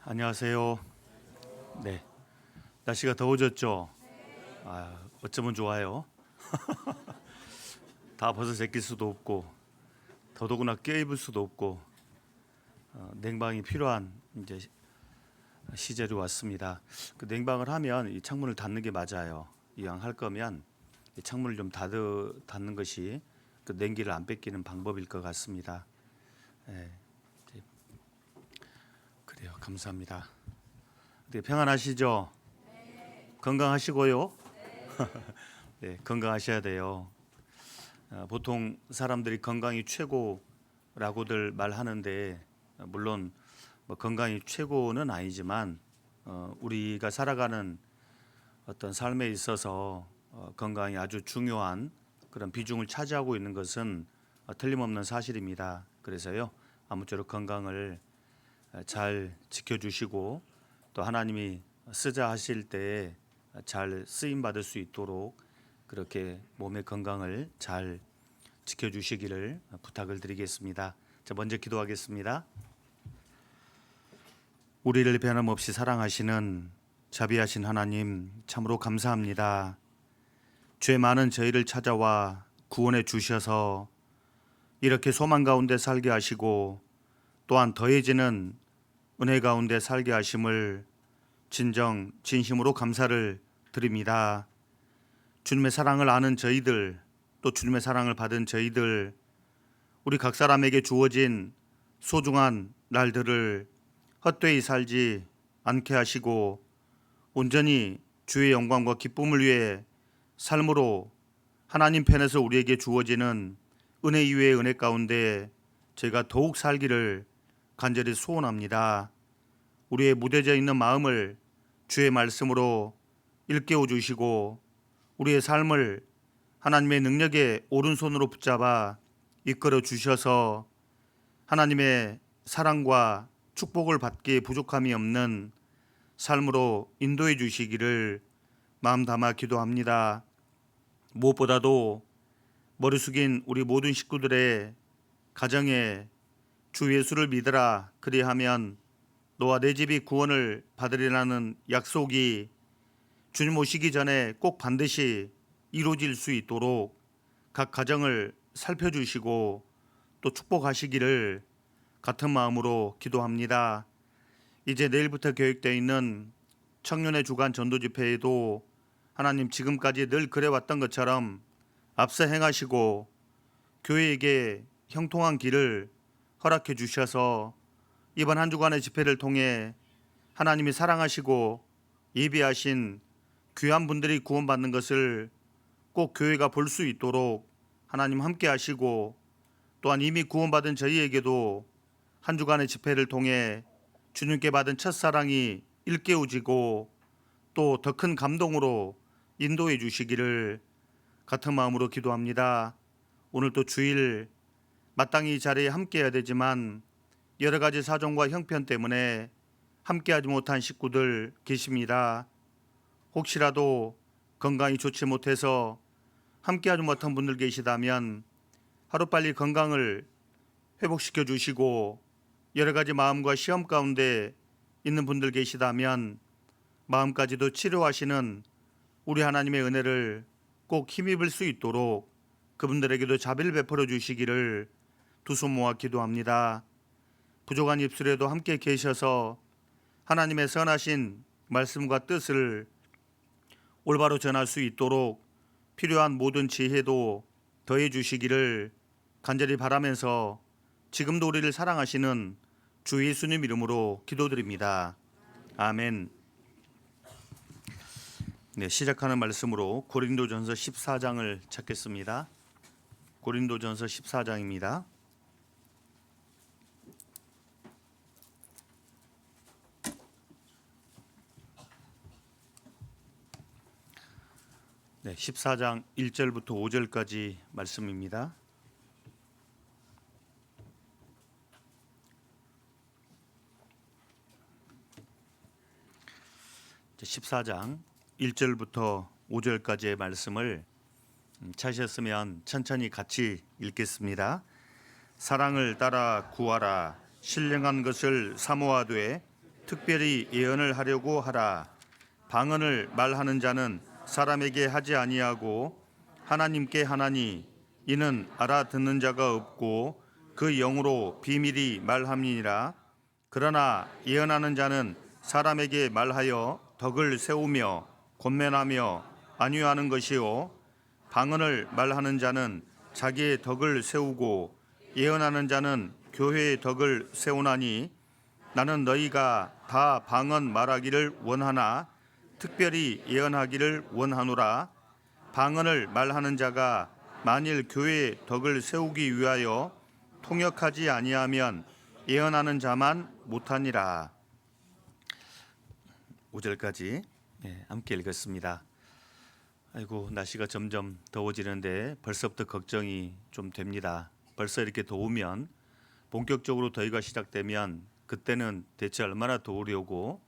안녕하세요. 네, 날씨가 더워졌죠? 어쩌면 좋아요. 다 벗어 제낄 수도 없고 더더구나 껴입을 수도 없고 냉방이 필요한 이제 시절이 왔습니다. 그 냉방을 하면 이 창문을 닫는 게 맞아요. 이왕 할 거면 이 창문을 좀 닫는 것이 그 냉기를 안 뺏기는 방법일 것 같습니다. 예, 그래요. 감사합니다. 네, 평안하시죠? 건강하시고요. 네, 건강하셔야 돼요. 보통 사람들이 건강이 최고라고들 말하는데 물론 뭐 건강이 최고는 아니지만 우리가 살아가는 어떤 삶에 있어서 건강이 아주 중요한 그런 비중을 차지하고 있는 것은 틀림없는 사실입니다. 그래서요, 아무쪼록 건강을 잘 지켜주시고 또 하나님이 쓰자 하실 때 잘 쓰임 받을 수 있도록 그렇게 몸의 건강을 잘 지켜주시기를 부탁을 드리겠습니다. 자, 먼저 기도하겠습니다. 우리를 변함없이 사랑하시는 자비하신 하나님, 참으로 감사합니다. 죄 많은 저희를 찾아와 구원해 주셔서 이렇게 소망 가운데 살게 하시고 또한 더해지는 은혜 가운데 살게 하심을 진정 진심으로 감사를 드립니다. 주님의 사랑을 아는 저희들, 또 주님의 사랑을 받은 저희들, 우리 각 사람에게 주어진 소중한 날들을 헛되이 살지 않게 하시고 온전히 주의 영광과 기쁨을 위해 삶으로 하나님 편에서 우리에게 주어지는 은혜 이외의 은혜 가운데 저희가 더욱 살기를 간절히 소원합니다. 우리의 무뎌져 있는 마음을 주의 말씀으로 일깨워 주시고 우리의 삶을 하나님의 능력의 오른손으로 붙잡아 이끌어 주셔서 하나님의 사랑과 축복을 받기에 부족함이 없는 삶으로 인도해 주시기를 마음 담아 기도합니다. 무엇보다도 머리 숙인 우리 모든 식구들의 가정에 주 예수를 믿으라 그리하면 너와 내 집이 구원을 받으리라는 약속이 주님 오시기 전에 꼭 반드시 이루어질 수 있도록 각 가정을 살펴주시고 또 축복하시기를 같은 마음으로 기도합니다. 이제 내일부터 계획되어 있는 청년의 주간 전도 집회에도 하나님 지금까지 늘 그래왔던 것처럼 앞서 행하시고 교회에게 형통한 길을 허락해 주셔서 이번 한 주간의 집회를 통해 하나님이 사랑하시고 예비하신 귀한 분들이 구원받는 것을 꼭 교회가 볼 수 있도록 하나님 함께 하시고 또한 이미 구원받은 저희에게도 한 주간의 집회를 통해 주님께 받은 첫사랑이 일깨워지고 또 더 큰 감동으로 인도해 주시기를 같은 마음으로 기도합니다. 오늘 또 주일 마땅히 이 자리에 함께 해야 되지만 여러 가지 사정과 형편 때문에 함께하지 못한 식구들 계십니다. 혹시라도 건강이 좋지 못해서 함께하지 못한 분들 계시다면 하루빨리 건강을 회복시켜 주시고 여러 가지 마음과 시험 가운데 있는 분들 계시다면 마음까지도 치료하시는 우리 하나님의 은혜를 꼭 힘입을 수 있도록 그분들에게도 자비를 베풀어 주시기를 두 손 모아 기도합니다. 부족한 입술에도 함께 계셔서 하나님의 선하신 말씀과 뜻을 올바로 전할 수 있도록 필요한 모든 지혜도 더해 주시기를 간절히 바라면서 지금도 우리를 사랑하시는 주 예수님 이름으로 기도드립니다. 아멘. 네, 시작하는 말씀으로 고린도전서 14장을 찾겠습니다. 고린도전서 14장입니다. 네, 14장 1절부터 5절까지 말씀입니다. 이제 14장 1절부터 5절까지의 말씀을 찾으셨으면 천천히 같이 읽겠습니다. 사랑을 따라 구하라. 신령한 것을 사모하되 특별히 예언을 하려고 하라. 방언을 말하는 자는 사람에게 하지 아니하고 하나님께 하나니 이는 알아듣는 자가 없고 그 영으로 비밀이 말함이니라. 그러나 예언하는 자는 사람에게 말하여 덕을 세우며 권면하며 안위하는 것이요 방언을 말하는 자는 자기의 덕을 세우고 예언하는 자는 교회의 덕을 세우나니 나는 너희가 다 방언 말하기를 원하나 특별히 예언하기를 원하노라. 방언을 말하는 자가 만일 교회의 덕을 세우기 위하여 통역하지 아니하면 예언하는 자만 못하니라. 5절까지 함께 읽었습니다. 아이고, 날씨가 점점 더워지는데 벌써부터 걱정이 좀 됩니다. 벌써 이렇게 더우면 본격적으로 더위가 시작되면 그때는 대체 얼마나 더우려고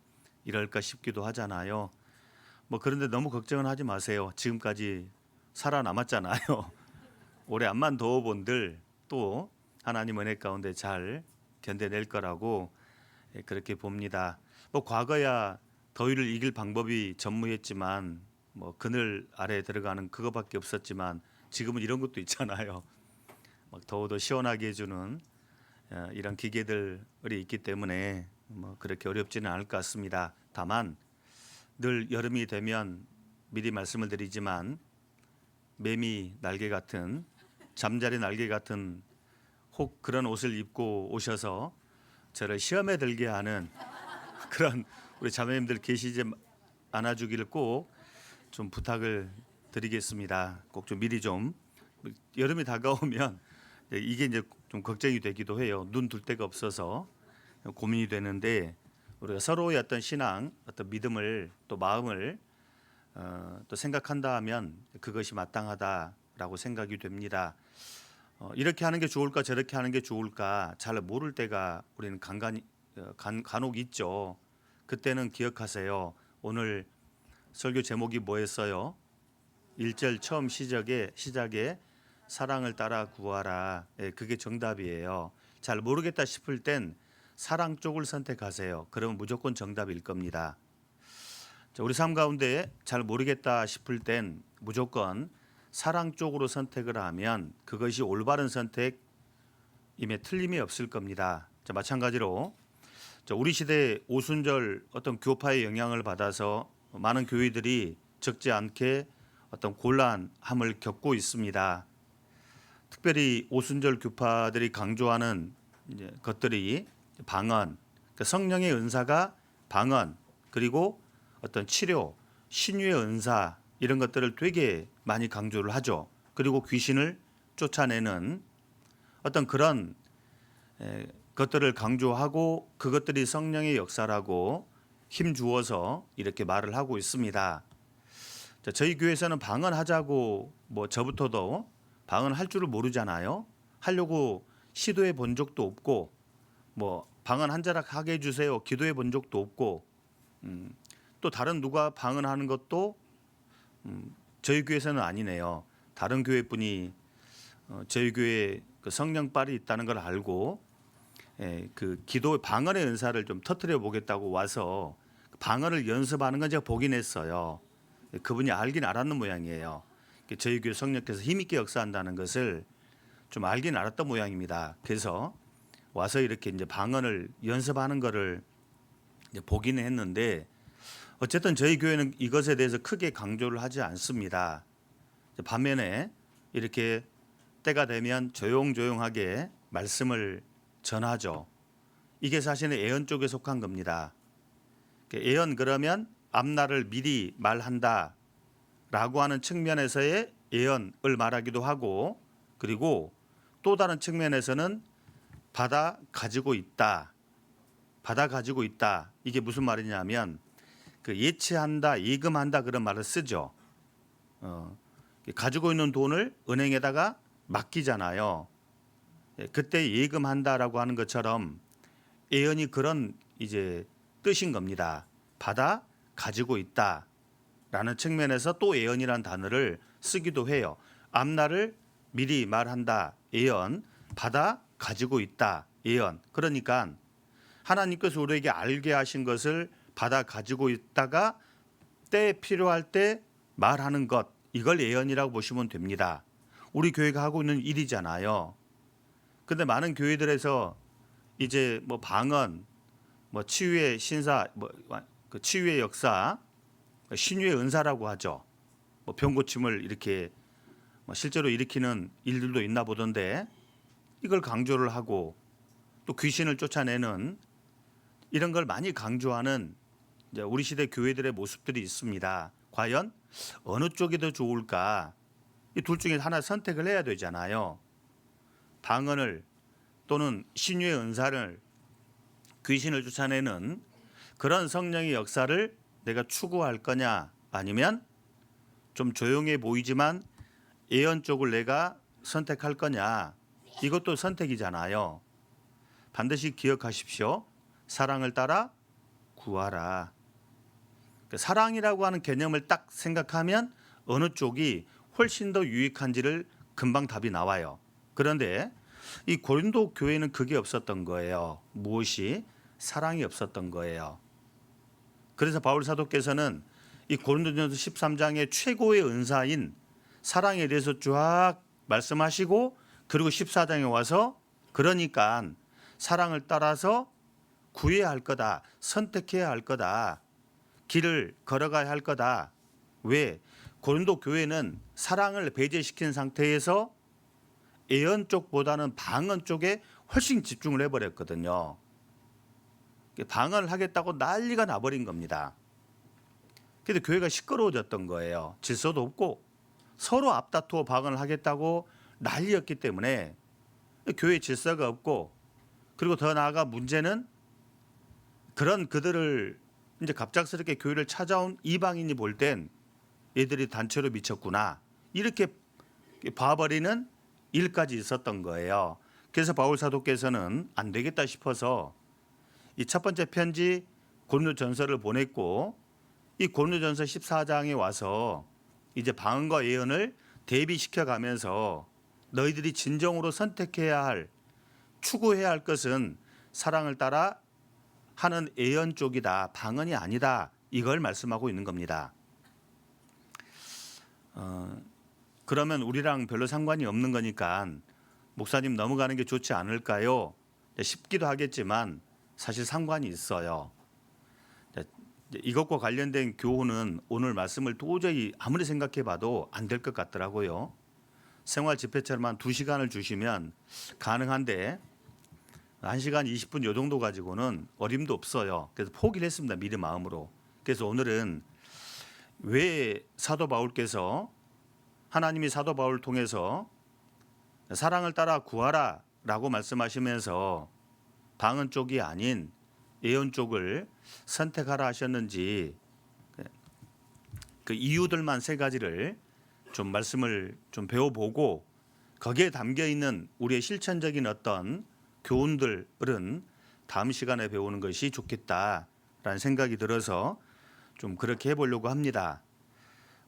이럴까 싶기도 하잖아요. 그런데 너무 걱정은 하지 마세요. 지금까지 살아남았잖아요. 올해 암만 더워본들 또 하나님 은혜 가운데 잘 견뎌낼 거라고 그렇게 봅니다. 과거야 더위를 이길 방법이 전무했지만 그늘 아래에 들어가는 그거밖에 없었지만 지금은 이런 것도 있잖아요. 더워도 시원하게 해주는 이런 기계들이 있기 때문에 그렇게 어렵지는 않을 것 같습니다. 다만 늘 여름이 되면 미리 말씀을 드리지만 매미 날개 같은 잠자리 날개 같은 혹 그런 옷을 입고 오셔서 저를 시험에 들게 하는 그런 우리 자매님들 계시지 않아주기를 꼭 좀 부탁을 드리겠습니다. 꼭 좀 미리 좀 여름이 다가오면 이게 이제 좀 걱정이 되기도 해요. 눈 둘 데가 없어서 고민이 되는데 우리가 서로의 어떤 신앙, 어떤 믿음을 또 마음을 또 생각한다 하면 그것이 마땅하다라고 생각이 됩니다. 이렇게 하는 게 좋을까 저렇게 하는 게 좋을까 잘 모를 때가 우리는 간혹 있죠. 그때는 기억하세요. 오늘 설교 제목이 뭐였어요? 1절 처음 시작에 사랑을 따라 구하라. 그게 정답이에요. 잘 모르겠다 싶을 땐 사랑 쪽을 선택하세요. 그러면 무조건 정답일 겁니다. 우리 삶 가운데 잘 모르겠다 싶을 땐 무조건 사랑 쪽으로 선택을 하면 그것이 올바른 선택임에 틀림이 없을 겁니다. 마찬가지로 우리 시대 오순절 어떤 교파의 영향을 받아서 많은 교회들이 적지 않게 어떤 곤란함을 겪고 있습니다. 특별히 오순절 교파들이 강조하는 것들이 방언, 그러니까 성령의 은사가 방언, 그리고 어떤 치료, 신유의 은사 이런 것들을 되게 많이 강조를 하죠. 그리고 귀신을 쫓아내는 어떤 그런 것들을 강조하고 그것들이 성령의 역사라고 힘 주어서 이렇게 말을 하고 있습니다. 저희 교회에서는 방언하자고 저부터도 방언할 줄을 모르잖아요. 하려고 시도해 본 적도 없고 방언 한 자락 하게 해주세요 기도해 본 적도 없고 또 다른 누가 방언하는 것도 저희 교회에서는 아니네요. 다른 교회 분이 저희 교회에 그 성령빨이 있다는 걸 알고 그 기도 방언의 은사를 좀 터뜨려 보겠다고 와서 방언을 연습하는 건 제가 보긴 했어요. 그분이 알긴 알았는 모양이에요. 저희 교회 성령께서 힘있게 역사한다는 것을 좀 알긴 알았던 모양입니다. 그래서 와서 이렇게 이제 방언을 연습하는 거를 이제 보기는 했는데 어쨌든 저희 교회는 이것에 대해서 크게 강조를 하지 않습니다. 반면에 이렇게 때가 되면 조용조용하게 말씀을 전하죠. 이게 사실은 예언 쪽에 속한 겁니다. 예언 그러면 앞날을 미리 말한다 라고 하는 측면에서의 예언을 말하기도 하고 그리고 또 다른 측면에서는 받아 가지고 있다. 이게 무슨 말이냐면 그 예치한다, 예금한다 그런 말을 쓰죠. 가지고 있는 돈을 은행에다가 맡기잖아요. 그때 예금한다라고 하는 것처럼 예언이 그런 이제 뜻인 겁니다. 받아 가지고 있다라는 측면에서 또 예언이라는 단어를 쓰기도 해요. 앞날을 미리 말한다. 예언. 받아 가지고 있다. 예언. 그러니까 하나님께서 우리에게 알게 하신 것을 받아 가지고 있다가 때에 필요할 때 말하는 것, 이걸 예언이라고 보시면 됩니다. 우리 교회가 하고 있는 일이잖아요. 근데 많은 교회들에서 이제 뭐 방언, 뭐 치유의 신사, 그 치유의 역사, 신유의 은사라고 하죠. 뭐 병 고침을 이렇게 뭐 실제로 일으키는 일들도 있나 보던데, 이걸 강조를 하고 또 귀신을 쫓아내는 이런 걸 많이 강조하는 이제 우리 시대 교회들의 모습들이 있습니다. 과연 어느 쪽이 더 좋을까? 이 둘 중에 하나 선택을 해야 되잖아요. 방언을 또는 신유의 은사를, 귀신을 쫓아내는 그런 성령의 역사를 내가 추구할 거냐, 아니면 좀 조용해 보이지만 예언 쪽을 내가 선택할 거냐, 이것도 선택이잖아요. 반드시 기억하십시오. 사랑을 따라 구하라. 사랑이라고 하는 개념을 딱 생각하면 어느 쪽이 훨씬 더 유익한지를 금방 답이 나와요. 그런데 이 고린도 교회는 그게 없었던 거예요. 무엇이? 사랑이 없었던 거예요. 그래서 바울 사도께서는 이 고린도전서 13장의 최고의 은사인 사랑에 대해서 쫙 말씀하시고, 그리고 14장에 와서 그러니까 사랑을 따라서 구해야 할 거다, 선택해야 할 거다, 길을 걸어가야 할 거다. 왜? 고린도 교회는 사랑을 배제시킨 상태에서 예언 쪽보다는 방언 쪽에 훨씬 집중을 해버렸거든요. 방언을 하겠다고 난리가 나버린 겁니다. 그래서 교회가 시끄러워졌던 거예요. 질서도 없고 서로 앞다투어 방언을 하겠다고 난리였기 때문에 교회 질서가 없고, 그리고 더 나아가 문제는 그런 그들을 이제 갑작스럽게 교회를 찾아온 이방인이 볼 땐 얘들이 단체로 미쳤구나, 이렇게 봐버리는 일까지 있었던 거예요. 그래서 바울 사도께서는 안 되겠다 싶어서 이 첫 번째 편지 고린도전서를 보냈고, 이 고린도전서 14장에 와서 이제 방언과 예언을 대비시켜 가면서 너희들이 진정으로 선택해야 할, 추구해야 할 것은 사랑을 따라 하는 예언 쪽이다, 방언이 아니다, 이걸 말씀하고 있는 겁니다. 그러면 우리랑 별로 상관이 없는 거니까 목사님 넘어가는 게 좋지 않을까요? 싶기도 하겠지만 사실 상관이 있어요. 이것과 관련된 교훈은 오늘 말씀을 도저히 아무리 생각해봐도 안 될 것 같더라고요. 생활 집회처럼 한 2시간을 주시면 가능한데 1시간 20분 요 정도 가지고는 어림도 없어요. 그래서 포기를 했습니다. 미리 마음으로. 그래서 오늘은 왜 사도 바울께서, 하나님이 사도 바울을 통해서 사랑을 따라 구하라 라고 말씀하시면서 방언 쪽이 아닌 예언 쪽을 선택하라 하셨는지, 그 이유들만 3가지를 좀 말씀을 좀 배워보고, 거기에 담겨 있는 우리의 실천적인 어떤 교훈들은 다음 시간에 배우는 것이 좋겠다라는 생각이 들어서 좀 그렇게 해보려고 합니다.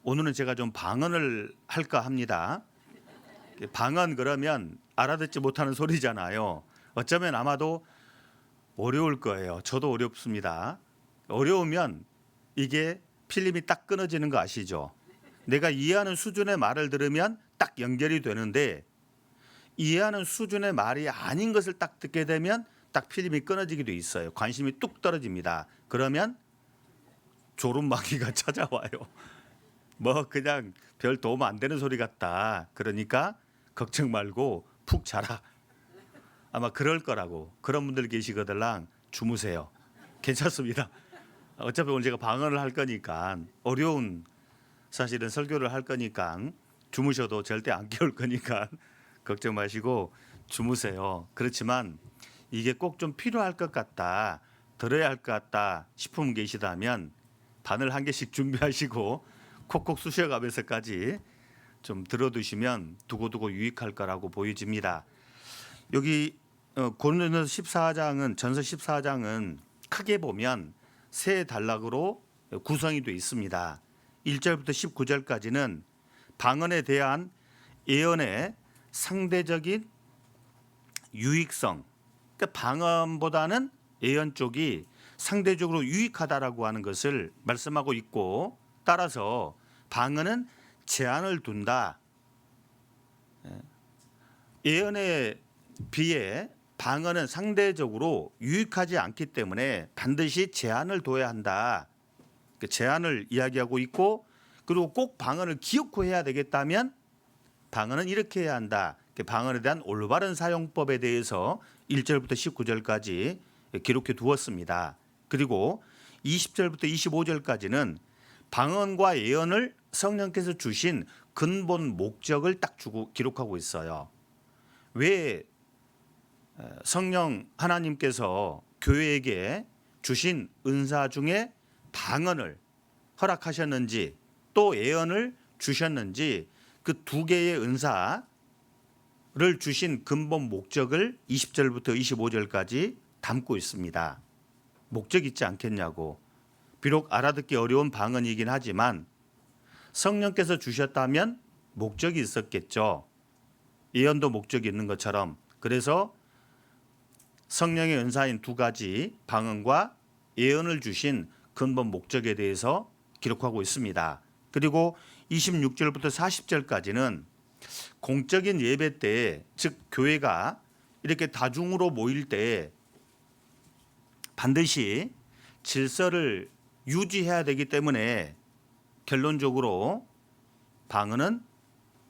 오늘은 제가 좀 방언을 할까 합니다. 방언 그러면 알아듣지 못하는 소리잖아요. 어쩌면 아마도 어려울 거예요. 저도 어렵습니다. 어려우면 이게 필름이 딱 끊어지는 거 아시죠? 내가 이해하는 수준의 말을 들으면 딱 연결이 되는데, 이해하는 수준의 말이 아닌 것을 딱 듣게 되면 딱 필름이 끊어지기도 있어요. 관심이 뚝 떨어집니다. 그러면 졸음마귀가 찾아와요. 뭐 그냥 별 도움 안 되는 소리 같다. 그러니까 걱정 말고 푹 자라. 아마 그럴 거라고. 그런 분들 계시거들랑 주무세요. 괜찮습니다. 어차피 오늘 제가 방언을 할 거니까, 어려운 사실은 설교를 할 거니까 주무셔도 절대 안 깨울 거니까 걱정 마시고 주무세요. 그렇지만 이게 꼭 좀 필요할 것 같다, 들어야 할 것 같다 싶으면 계시다면 바늘 1개씩 준비하시고 콕콕 쑤셔가면서까지 좀 들어두시면 두고두고 유익할 거라고 보여집니다. 여기 고린도전서 14장은, 전서 14장은 크게 보면 3단락으로 구성이 되어 있습니다. 1절부터 19절까지는 방언에 대한 예언의 상대적인 유익성, 그러니까 방언보다는 예언 쪽이 상대적으로 유익하다라고 하는 것을 말씀하고 있고, 따라서 방언은 제한을 둔다. 예언에 비해 방언은 상대적으로 유익하지 않기 때문에 반드시 제한을 둬야 한다. 그 제한을 이야기하고 있고, 그리고 꼭 방언을 기억고 해야 되겠다면 방언은 이렇게 해야 한다. 방언에 대한 올바른 사용법에 대해서 1절부터 19절까지 기록해 두었습니다. 그리고 20절부터 25절까지는 방언과 예언을 성령께서 주신 근본 목적을 딱 주고 기록하고 있어요. 왜 성령 하나님께서 교회에게 주신 은사 중에 방언을 허락하셨는지, 또 예언을 주셨는지, 그 두 개의 은사를 주신 근본 목적을 20절부터 25절까지 담고 있습니다. 목적 있지 않겠냐고. 비록 알아듣기 어려운 방언이긴 하지만 성령께서 주셨다면 목적이 있었겠죠. 예언도 목적이 있는 것처럼. 그래서 성령의 은사인 두 가지 방언과 예언을 주신 근본 목적에 대해서 기록하고 있습니다. 그리고 26절부터 40절까지는 공적인 예배 때, 즉 교회가 이렇게 다중으로 모일 때 반드시 질서를 유지해야 되기 때문에 결론적으로 방언은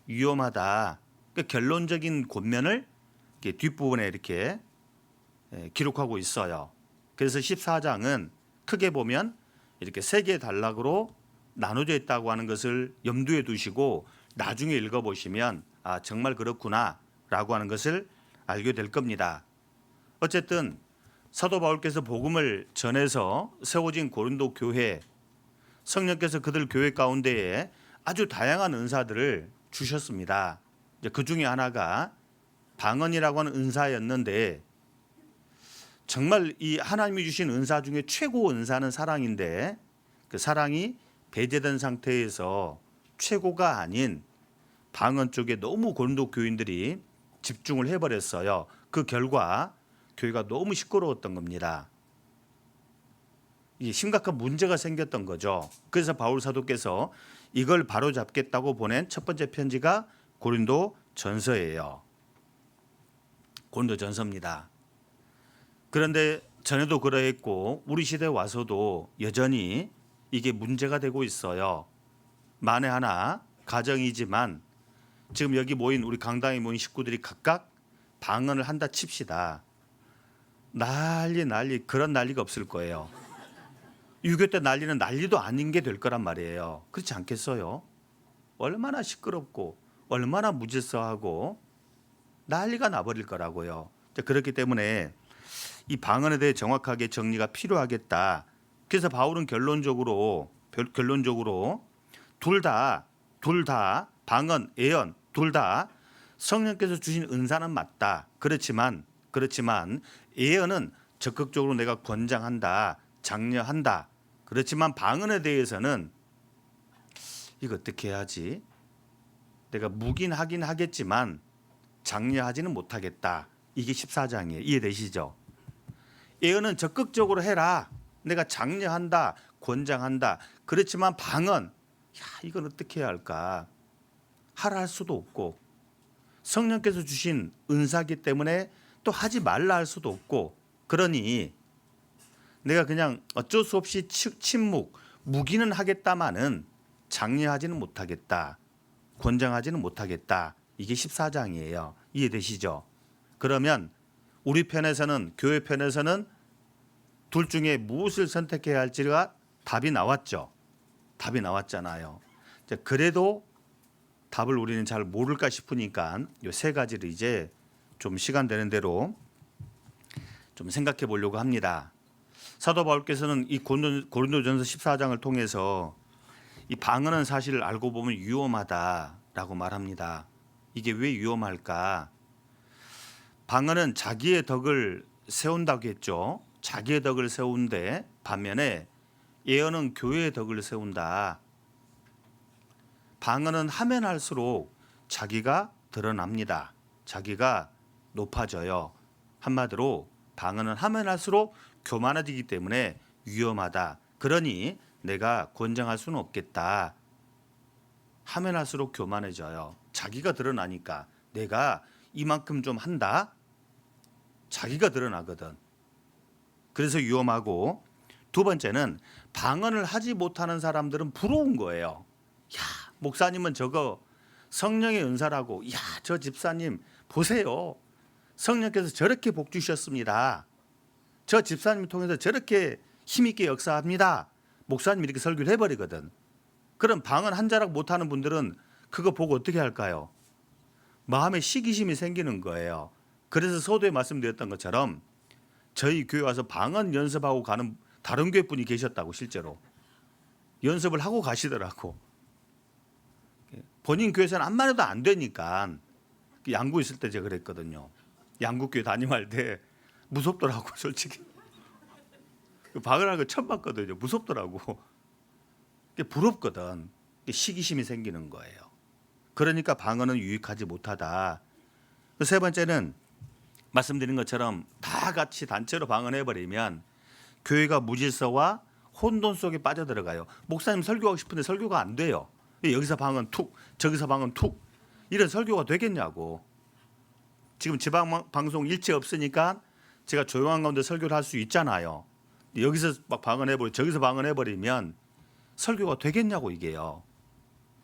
위험하다. 그러니까 결론적인 권면을 뒷부분에 이렇게 기록하고 있어요. 그래서 14장은 크게 보면 이렇게 세 개의 단락으로 나눠져 있다고 하는 것을 염두에 두시고 나중에 읽어보시면 아, 정말 그렇구나 라고 하는 것을 알게 될 겁니다. 어쨌든 사도 바울께서 복음을 전해서 세워진 고린도 교회, 성령께서 그들 교회 가운데에 아주 다양한 은사들을 주셨습니다. 그 중에 하나가 방언이라고 하는 은사였는데, 정말 이 하나님이 주신 은사 중에 최고 은사는 사랑인데, 그 사랑이 배제된 상태에서 최고가 아닌 방언 쪽에 너무 고린도 교인들이 집중을 해버렸어요. 그 결과 교회가 너무 시끄러웠던 겁니다. 이 심각한 문제가 생겼던 거죠. 그래서 바울 사도께서 이걸 바로잡겠다고 보낸 첫 번째 편지가 고린도 전서예요. 고린도 전서입니다. 그런데 전에도 그러했고 우리 시대에 와서도 여전히 이게 문제가 되고 있어요. 만에 하나 가정이지만 지금 여기 모인 우리 강당에 모인 식구들이 각각 방언을 한다 칩시다. 난리 그런 난리가 없을 거예요. 유교 때 난리는 난리도 아닌 게 될 거란 말이에요. 그렇지 않겠어요? 얼마나 시끄럽고 얼마나 무질서하고 난리가 나버릴 거라고요. 그렇기 때문에 이 방언에 대해 정확하게 정리가 필요하겠다. 그래서 바울은 결론적으로 둘 다 방언, 예언 둘 다 성령께서 주신 은사는 맞다. 그렇지만 예언은 적극적으로 내가 권장한다, 장려한다. 그렇지만 방언에 대해서는 이거 어떻게 해야지? 내가 묵인하긴 하겠지만 장려하지는 못하겠다. 이게 14장이에요. 이해되시죠? 예언은 적극적으로 해라. 내가 장려한다, 권장한다. 그렇지만 방언, 이건 어떻게 해야 할까? 하라 할 수도 없고, 성령께서 주신 은사기 때문에 또 하지 말라 할 수도 없고, 그러니 내가 그냥 어쩔 수 없이 묵인은 하겠다마는 장려하지는 못하겠다, 권장하지는 못하겠다. 이게 14장이에요. 이해되시죠? 그러면 우리 편에서는, 교회 편에서는 둘 중에 무엇을 선택해야 할지가 답이 나왔죠. 답이 나왔잖아요. 그래도 답을 우리는 잘 모를까 싶으니까 이 세 가지를 이제 좀 시간 되는 대로 좀 생각해 보려고 합니다. 사도 바울께서는 이 고린도전서 14장을 통해서 이 방언은 사실 알고 보면 위험하다라고 말합니다. 이게 왜 위험할까? 방언은 자기의 덕을 세운다고 했죠. 자기의 덕을 세운데 반면에 예언은 교회의 덕을 세운다. 방언은 하면 할수록 자기가 드러납니다. 자기가 높아져요. 한마디로 방언은 하면 할수록 교만해지기 때문에 위험하다. 그러니 내가 권장할 수는 없겠다. 하면 할수록 교만해져요. 자기가 드러나니까 내가 이만큼 좀 한다. 자기가 드러나거든. 그래서 위험하고, 두 번째는 방언을 하지 못하는 사람들은 부러운 거예요. 야, 목사님은 저거 성령의 은사라고. 야, 저 집사님 보세요. 성령께서 저렇게 복 주셨습니다. 저 집사님 통해서 저렇게 힘있게 역사합니다. 목사님이 이렇게 설교를 해버리거든. 그럼 방언 한 자락 못하는 분들은 그거 보고 어떻게 할까요? 마음에 시기심이 생기는 거예요. 그래서 서두에 말씀드렸던 것처럼 저희 교회 와서 방언 연습하고 가는 다른 교회 분이 계셨다고. 실제로 연습을 하고 가시더라고. 본인 교회에서는 암만 해도 안 되니까. 양구 있을 때 제가 그랬거든요. 양구교회 담임할 때 무섭더라고. 솔직히 방언하는 거 처음 봤거든요. 무섭더라고. 부럽거든. 시기심이 생기는 거예요. 그러니까 방언은 유익하지 못하다. 세 번째는 말씀드린 것처럼 다 같이 단체로 방언해버리면 교회가 무질서와 혼돈 속에 빠져들어가요. 목사님 설교하고 싶은데 설교가 안 돼요. 여기서 방언 툭, 저기서 방언 툭. 이런 설교가 되겠냐고. 지금 지방방송 일체 없으니까 제가 조용한 가운데 설교를 할 수 있잖아요. 여기서 막 방언해버리고 저기서 방언해버리면 설교가 되겠냐고. 이게요.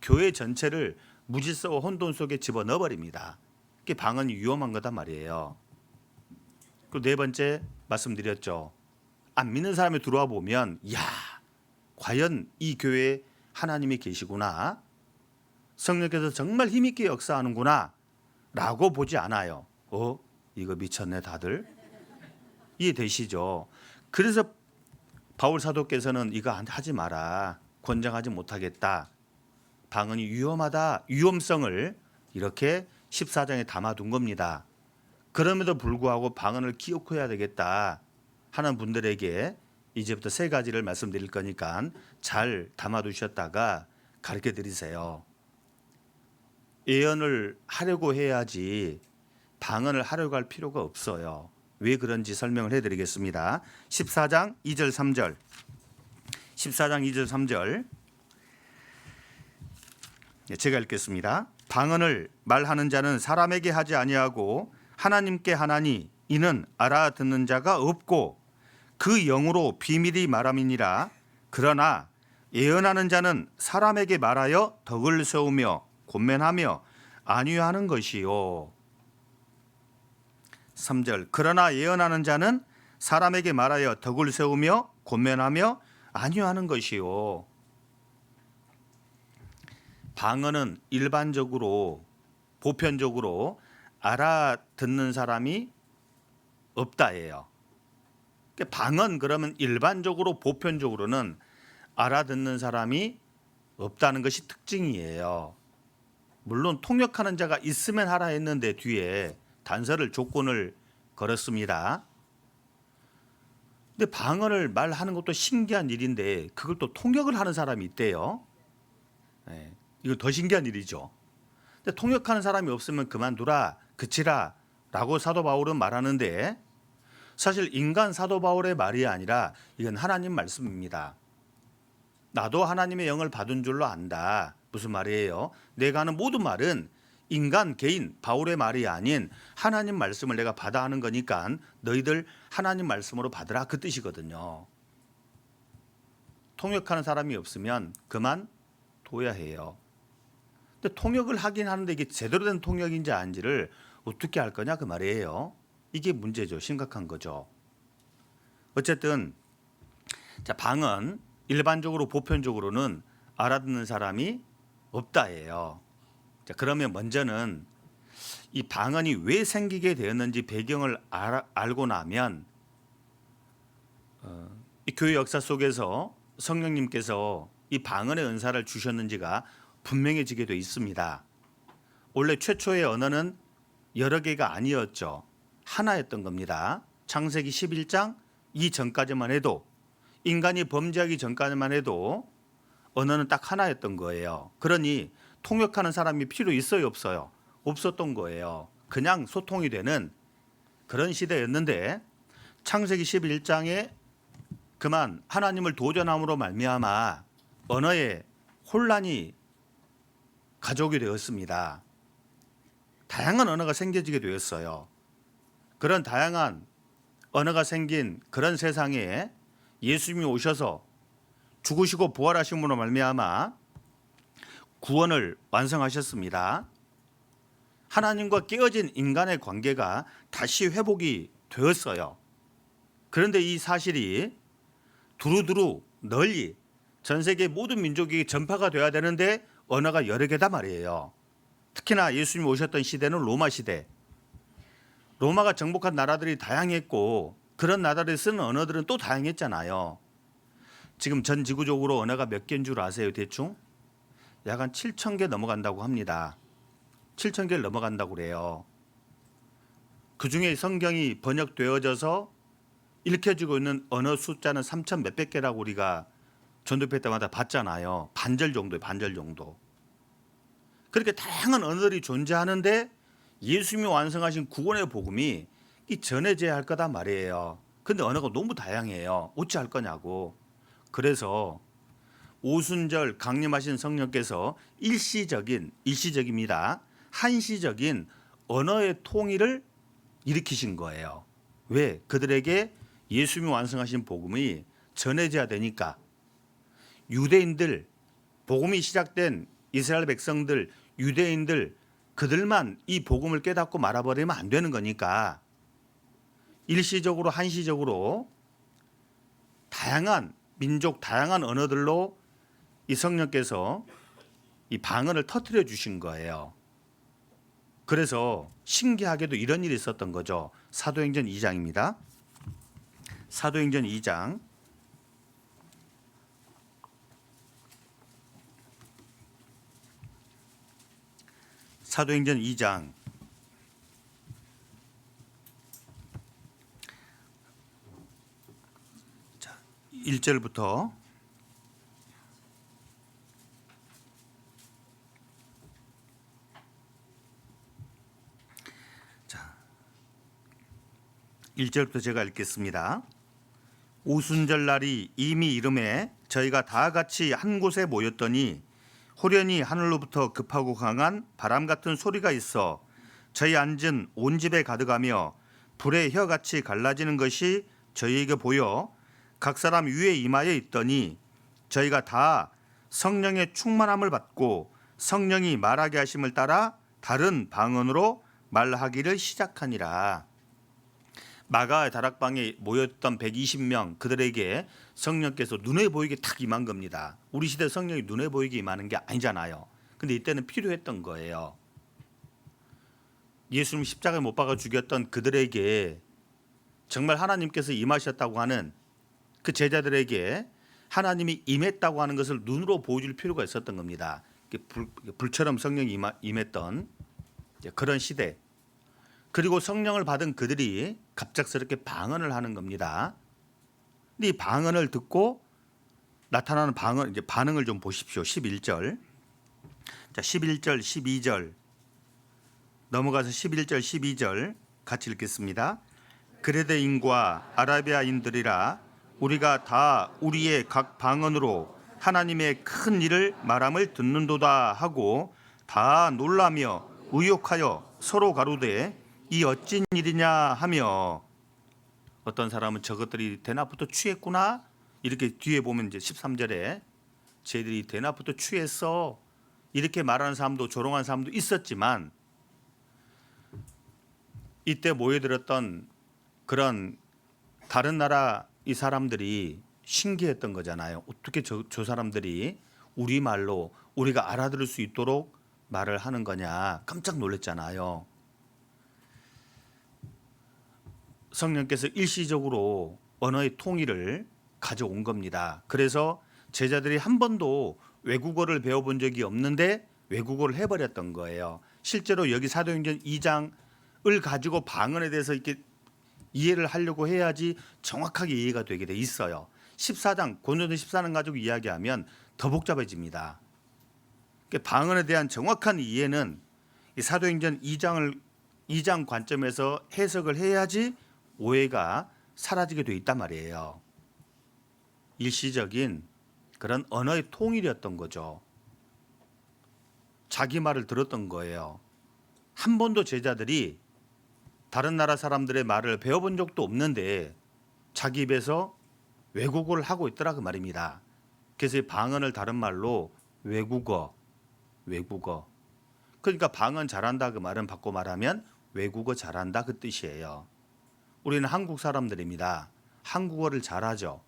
교회 전체를 무질서와 혼돈 속에 집어넣어버립니다. 그게 방언이 위험한 거단 말이에요. 그리고 네 번째 말씀드렸죠. 안 믿는 사람이 들어와 보면 야, 과연 이 교회에 하나님이 계시구나. 성령께서 정말 힘있게 역사하는구나 라고 보지 않아요. 이거 미쳤네 다들. 이해되시죠? 그래서 바울 사도께서는 이거 하지 마라. 권장하지 못하겠다. 방언이 위험하다. 위험성을 이렇게 14장에 담아둔 겁니다. 그럼에도 불구하고 방언을 기억해야 되겠다 하는 분들에게 이제부터 세 가지를 말씀드릴 거니까 잘 담아두셨다가 가르쳐 드리세요. 예언을 하려고 해야지 방언을 하려고 할 필요가 없어요. 왜 그런지 설명을 해드리겠습니다. 14장 2절 3절 14장 2절 3절 제가 읽겠습니다. 방언을 말하는 자는 사람에게 하지 아니하고 하나님께 하나니 이는 알아듣는 자가 없고 그 영으로 비밀이 말함이니라. 그러나 예언하는 자는 사람에게 말하여 덕을 세우며 권면하며 안위하는 것이요. 3절 그러나 예언하는 자는 사람에게 말하여 덕을 세우며 권면하며 안위하는 것이요. 방언은 일반적으로 보편적으로 알아듣는 사람이 없다예요. 방언 그러면 일반적으로 보편적으로는 알아듣는 사람이 없다는 것이 특징이에요. 물론 통역하는 자가 있으면 하라 했는데 뒤에 단서를 조건을 걸었습니다. 근데 방언을 말하는 것도 신기한 일인데 그걸 또 통역을 하는 사람이 있대요. 이거 더 신기한 일이죠. 근데 통역하는 사람이 없으면 그만두라, 그치라 라고 사도 바울은 말하는데 사실 인간 사도 바울의 말이 아니라 이건 하나님 말씀입니다. 나도 하나님의 영을 받은 줄로 안다. 무슨 말이에요? 내가 하는 모든 말은 인간 개인 바울의 말이 아닌 하나님 말씀을 내가 받아 하는 거니까 너희들 하나님 말씀으로 받으라 그 뜻이거든요. 통역하는 사람이 없으면 그만둬야 해요. 근데 통역을 하긴 하는데 이게 제대로 된 통역인지 아닌지를 어떻게 알 거냐 그 말이에요. 이게 문제죠. 심각한 거죠. 어쨌든 자, 방언 일반적으로 보편적으로는 알아듣는 사람이 없다예요. 자, 그러면 먼저는 이 방언이 왜 생기게 되었는지 배경을 알고 나면 이 교회 역사 속에서 성령님께서 이 방언의 은사를 주셨는지가 분명해지게 돼 있습니다. 원래 최초의 언어는 여러 개가 아니었죠. 하나였던 겁니다. 창세기 11장 이전까지만 해도 인간이 범죄하기 전까지만 해도 언어는 딱 하나였던 거예요. 그러니 통역하는 사람이 필요 있어요, 없어요? 없었던 거예요. 그냥 소통이 되는 그런 시대였는데 창세기 11장에 그만 하나님을 도전함으로 말미암아 언어에 혼란이 가져오게 되었습니다. 다양한 언어가 생겨지게 되었어요. 그런 다양한 언어가 생긴 그런 세상에 예수님이 오셔서 죽으시고 부활하심으로 말미암아 구원을 완성하셨습니다. 하나님과 깨어진 인간의 관계가 다시 회복이 되었어요. 그런데 이 사실이 두루두루 널리 전 세계 모든 민족이 전파가 돼야 되는데 언어가 여러 개다 말이에요. 특히나 예수님이 오셨던 시대는 로마 시대. 로마가 정복한 나라들이 다양했고 그런 나라들이 쓰는 언어들은 또 다양했잖아요. 지금 전 지구적으로 언어가 몇 개인 줄 아세요? 대충? 약 한 7,000개 넘어간다고 합니다. 7,000개를 넘어간다고 그래요. 그중에 성경이 번역되어져서 읽혀지고 있는 언어 숫자는 3,000 몇백 개라고 우리가 전도회 때마다 봤잖아요. 반절 정도예요. 반절 정도. 그렇게 다양한 언어들이 존재하는데 예수님이 완성하신 구원의 복음이 이 전해져야 할 거다 말이에요. 근데 언어가 너무 다양해요. 어찌할 거냐고. 그래서 오순절 강림하신 성령께서 일시적입니다. 한시적인 언어의 통일을 일으키신 거예요. 왜? 그들에게 예수님이 완성하신 복음이 전해져야 되니까. 유대인들, 복음이 시작된 이스라엘 백성들, 유대인들 그들만 이 복음을 깨닫고 말아버리면 안 되는 거니까 일시적으로 한시적으로 다양한 민족, 다양한 언어들로 이 성령께서 이 방언을 터뜨려 주신 거예요. 그래서 신기하게도 이런 일이 있었던 거죠. 사도행전 2장입니다. 사도행전 2장 사도행전 2장 1절부터 1절부터 제가 읽겠습니다. 오순절 날이 이미 이름에 저희가 다 같이 한 곳에 모였더니 호련히 하늘로부터 급하고 강한 바람 같은 소리가 있어 저희 앉은 온 집에 가득하며 불의 혀같이 갈라지는 것이 저희에게 보여 각 사람 위에 이마에 있더니 저희가 다 성령의 충만함을 받고 성령이 말하게 하심을 따라 다른 방언으로 말하기를 시작하니라. 마가의 다락방에 모였던 120명 그들에게 성령께서 눈에 보이게 탁 임한 겁니다. 우리 시대 성령이 눈에 보이게 임하는 게 아니잖아요. 근데 이때는 필요했던 거예요. 예수님 십자가에 못 박아 죽였던 그들에게 정말 하나님께서 임하셨다고 하는 그 제자들에게 하나님이 임했다고 하는 것을 눈으로 보여줄 필요가 있었던 겁니다. 불처럼 성령이 임했던 그런 시대. 그리고 성령을 받은 그들이 갑작스럽게 방언을 하는 겁니다. 근데 이 방언을 듣고 나타나는 반응을 좀 보십시오. 11절. 자, 11절, 12절. 넘어가서 11절, 12절 같이 읽겠습니다. 그레데인과 아라비아인들이라 우리가 다 우리의 각 방언으로 하나님의 큰 일을 말함을 듣는도다 하고 다 놀라며 의욕하여 서로 가로되 이 어찐 일이냐 하며 어떤 사람은 저것들이 대낮부터 취했구나 이렇게 뒤에 보면 이제 13절에 쟤들이 대낮부터 취했어 이렇게 말하는 사람도 조롱한 사람도 있었지만 이때 모여들었던 그런 다른 나라 이 사람들이 신기했던 거잖아요. 어떻게 저 사람들이 우리말로 우리가 알아들을 수 있도록 말을 하는 거냐 깜짝 놀랐잖아요. 성령께서 일시적으로 언어의 통일을 가져온 겁니다. 그래서 제자들이 한 번도 외국어를 배워본 적이 없는데 외국어를 해버렸던 거예요. 실제로 여기 사도행전 2장을 가지고 방언에 대해서 이렇게 이해를 하려고 해야지 정확하게 이해가 되게 돼 있어요. 14장, 고린도전 14장 가지고 이야기하면 더 복잡해집니다. 방언에 대한 정확한 이해는 이 사도행전 2장 관점에서 해석을 해야지 오해가 사라지게 돼 있단 말이에요. 일시적인 그런 언어의 통일이었던 거죠. 자기 말을 들었던 거예요. 한 번도 제자들이 다른 나라 사람들의 말을 배워본 적도 없는데 자기 입에서 외국어를 하고 있더라 그 말입니다. 그래서 이 방언을 다른 말로 외국어. 그러니까 방언 잘한다 그 말은 바꿔 말하면 외국어 잘한다 그 뜻이에요. 우리는 한국 사람들입니다. 한국어를 잘하죠.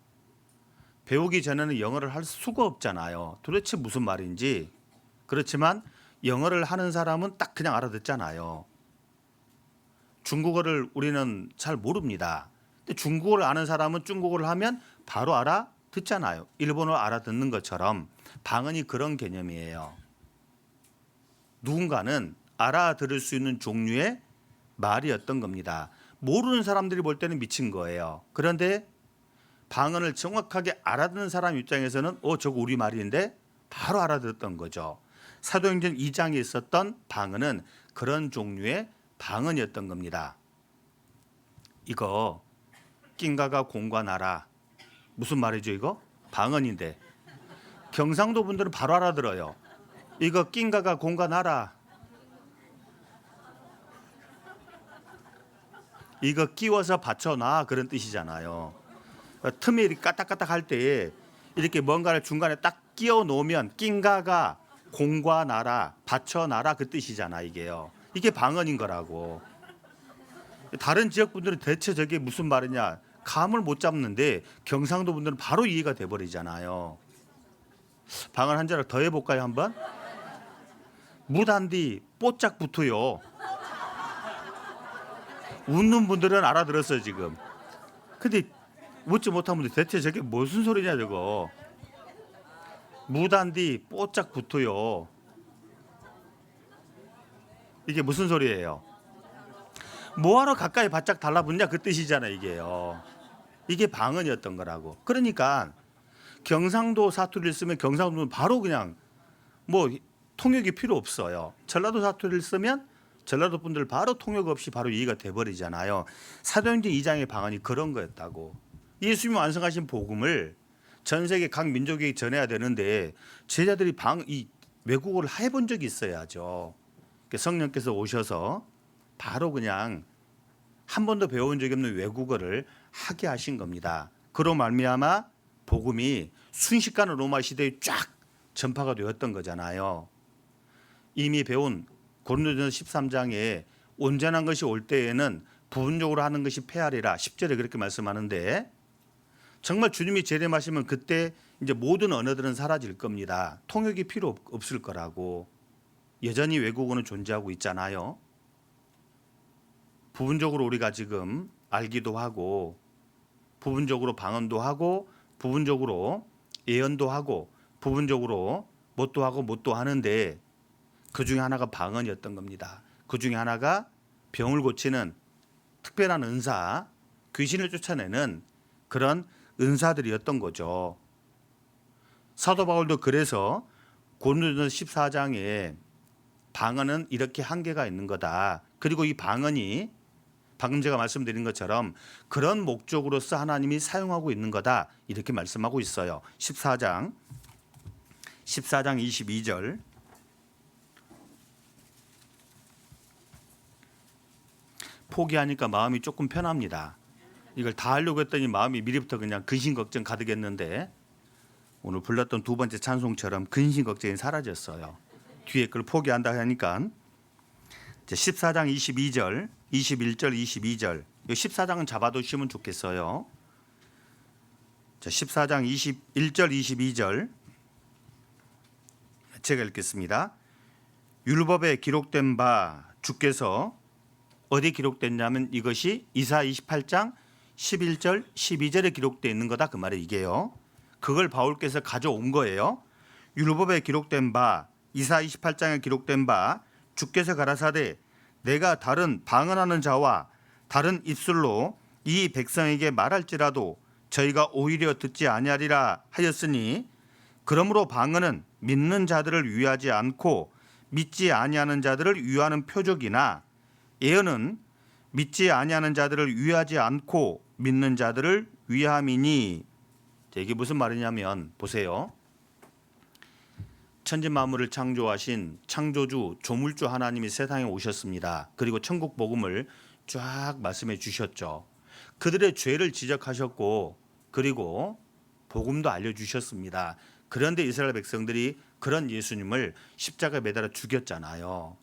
배우기 전에는 영어를 할 수가 없잖아요. 도대체 무슨 말인지. 그렇지만 영어를 하는 사람은 딱 그냥 알아듣잖아요. 중국어를 우리는 잘 모릅니다. 근데 중국어를 아는 사람은 중국어를 하면 바로 알아듣잖아요. 일본어를 알아듣는 것처럼 방언이 그런 개념이에요. 누군가는 알아들을 수 있는 종류의 말이었던 겁니다. 모르는 사람들이 볼 때는 미친 거예요. 그런데 방언을 정확하게 알아듣는 사람 입장에서는 저거 우리 말인데 바로 알아듣던 거죠. 사도행전 2장에 있었던 방언은 그런 종류의 방언이었던 겁니다. 이거 낑가가 공과 나라 무슨 말이죠 이거? 방언인데 경상도 분들은 바로 알아들어요. 이거 낑가가 공과 나라 이거 끼워서 받쳐놔 그런 뜻이잖아요. 틈에 이렇게 까딱까딱 할 때에 이렇게 뭔가를 중간에 딱 끼워 놓으면 낑가가 공과 나라 받쳐놔라 그 뜻이잖아 이게요. 이게 방언인 거라고. 다른 지역 분들은 대체 저게 무슨 말이냐 감을 못 잡는데 경상도 분들은 바로 이해가 돼버리잖아요. 방언 한 자락 더 해볼까요 한번? 무단디 뽀짝 붙어요. 웃는 분들은 알아들었어요 지금. 근데 웃지 못한 분들 대체 저게 무슨 소리냐 저거. 무단디 뽀짝 붙어요. 이게 무슨 소리예요? 뭐하러 가까이 바짝 달라붙냐 그 뜻이잖아요 이게요. 이게 방언이었던 거라고. 그러니까 경상도 사투리를 쓰면 경상도는 바로 그냥 뭐 통역이 필요 없어요. 전라도 사투리를 쓰면 전라도 분들 바로 통역 없이 바로 이해가 돼버리잖아요. 사도행전 2장의 방언이 그런 거였다고. 예수님 완성하신 복음을 전 세계 각 민족에게 전해야 되는데 제자들이 이 외국어를 해본 적이 있어야죠. 성령께서 오셔서 바로 그냥 한 번도 배워본 적이 없는 외국어를 하게 하신 겁니다. 그로 말미암아 복음이 순식간에 로마 시대에 쫙 전파가 되었던 거잖아요. 이미 배운 고린도전서 13장에 온전한 것이 올 때에는 부분적으로 하는 것이 폐하리라 10절에 그렇게 말씀하는데 정말 주님이 재림하시면 그때 이제 모든 언어들은 사라질 겁니다. 통역이 필요 없을 거라고. 여전히 외국어는 존재하고 있잖아요. 부분적으로 우리가 지금 알기도 하고 부분적으로 방언도 하고 부분적으로 예언도 하고 부분적으로 뭣도 하고 뭣도 하는데 그중에 하나가 방언이었던 겁니다. 그중에 하나가 병을 고치는 특별한 은사, 귀신을 쫓아내는 그런 은사들이었던 거죠. 사도 바울도 그래서 고린도전서 14장에 방언은 이렇게 한계가 있는 거다. 그리고 이 방언이 방금 제가 말씀드린 것처럼 그런 목적으로서 하나님이 사용하고 있는 거다. 이렇게 말씀하고 있어요. 14장 22절 포기하니까 마음이 조금 편합니다. 이걸 다 하려고 했더니 마음이 미리부터 그냥 근심 걱정 가득했는데 오늘 불렀던 두 번째 찬송처럼 근심 걱정이 사라졌어요. 뒤에 걸 포기한다 하니까 14장 22절, 21절, 22절. 이 14장은 잡아두시면 좋겠어요. 14장 21절, 22절 제가 읽겠습니다. 율법에 기록된 바 주께서 어디 기록됐냐면 이것이 이사 28장 11절, 12절에 기록되어 있는 거다 그 말이 이게요. 그걸 바울께서 가져온 거예요. 율법에 기록된 바 이사 28장에 기록된 바 주께서 가라사대 내가 다른 방언하는 자와 다른 입술로 이 백성에게 말할지라도 저희가 오히려 듣지 아니하리라 하였으니 그러므로 방언은 믿는 자들을 위하지 않고 믿지 아니하는 자들을 위하는 표적이나 예언은 믿지 아니하는 자들을 위하지 않고 믿는 자들을 위함이니. 이게 무슨 말이냐면 보세요. 천지 만물을 창조하신 창조주 조물주 하나님이 세상에 오셨습니다. 그리고 천국 복음을 쫙 말씀해 주셨죠. 그들의 죄를 지적하셨고 그리고 복음도 알려주셨습니다. 그런데 이스라엘 백성들이 그런 예수님을 십자가에 매달아 죽였잖아요.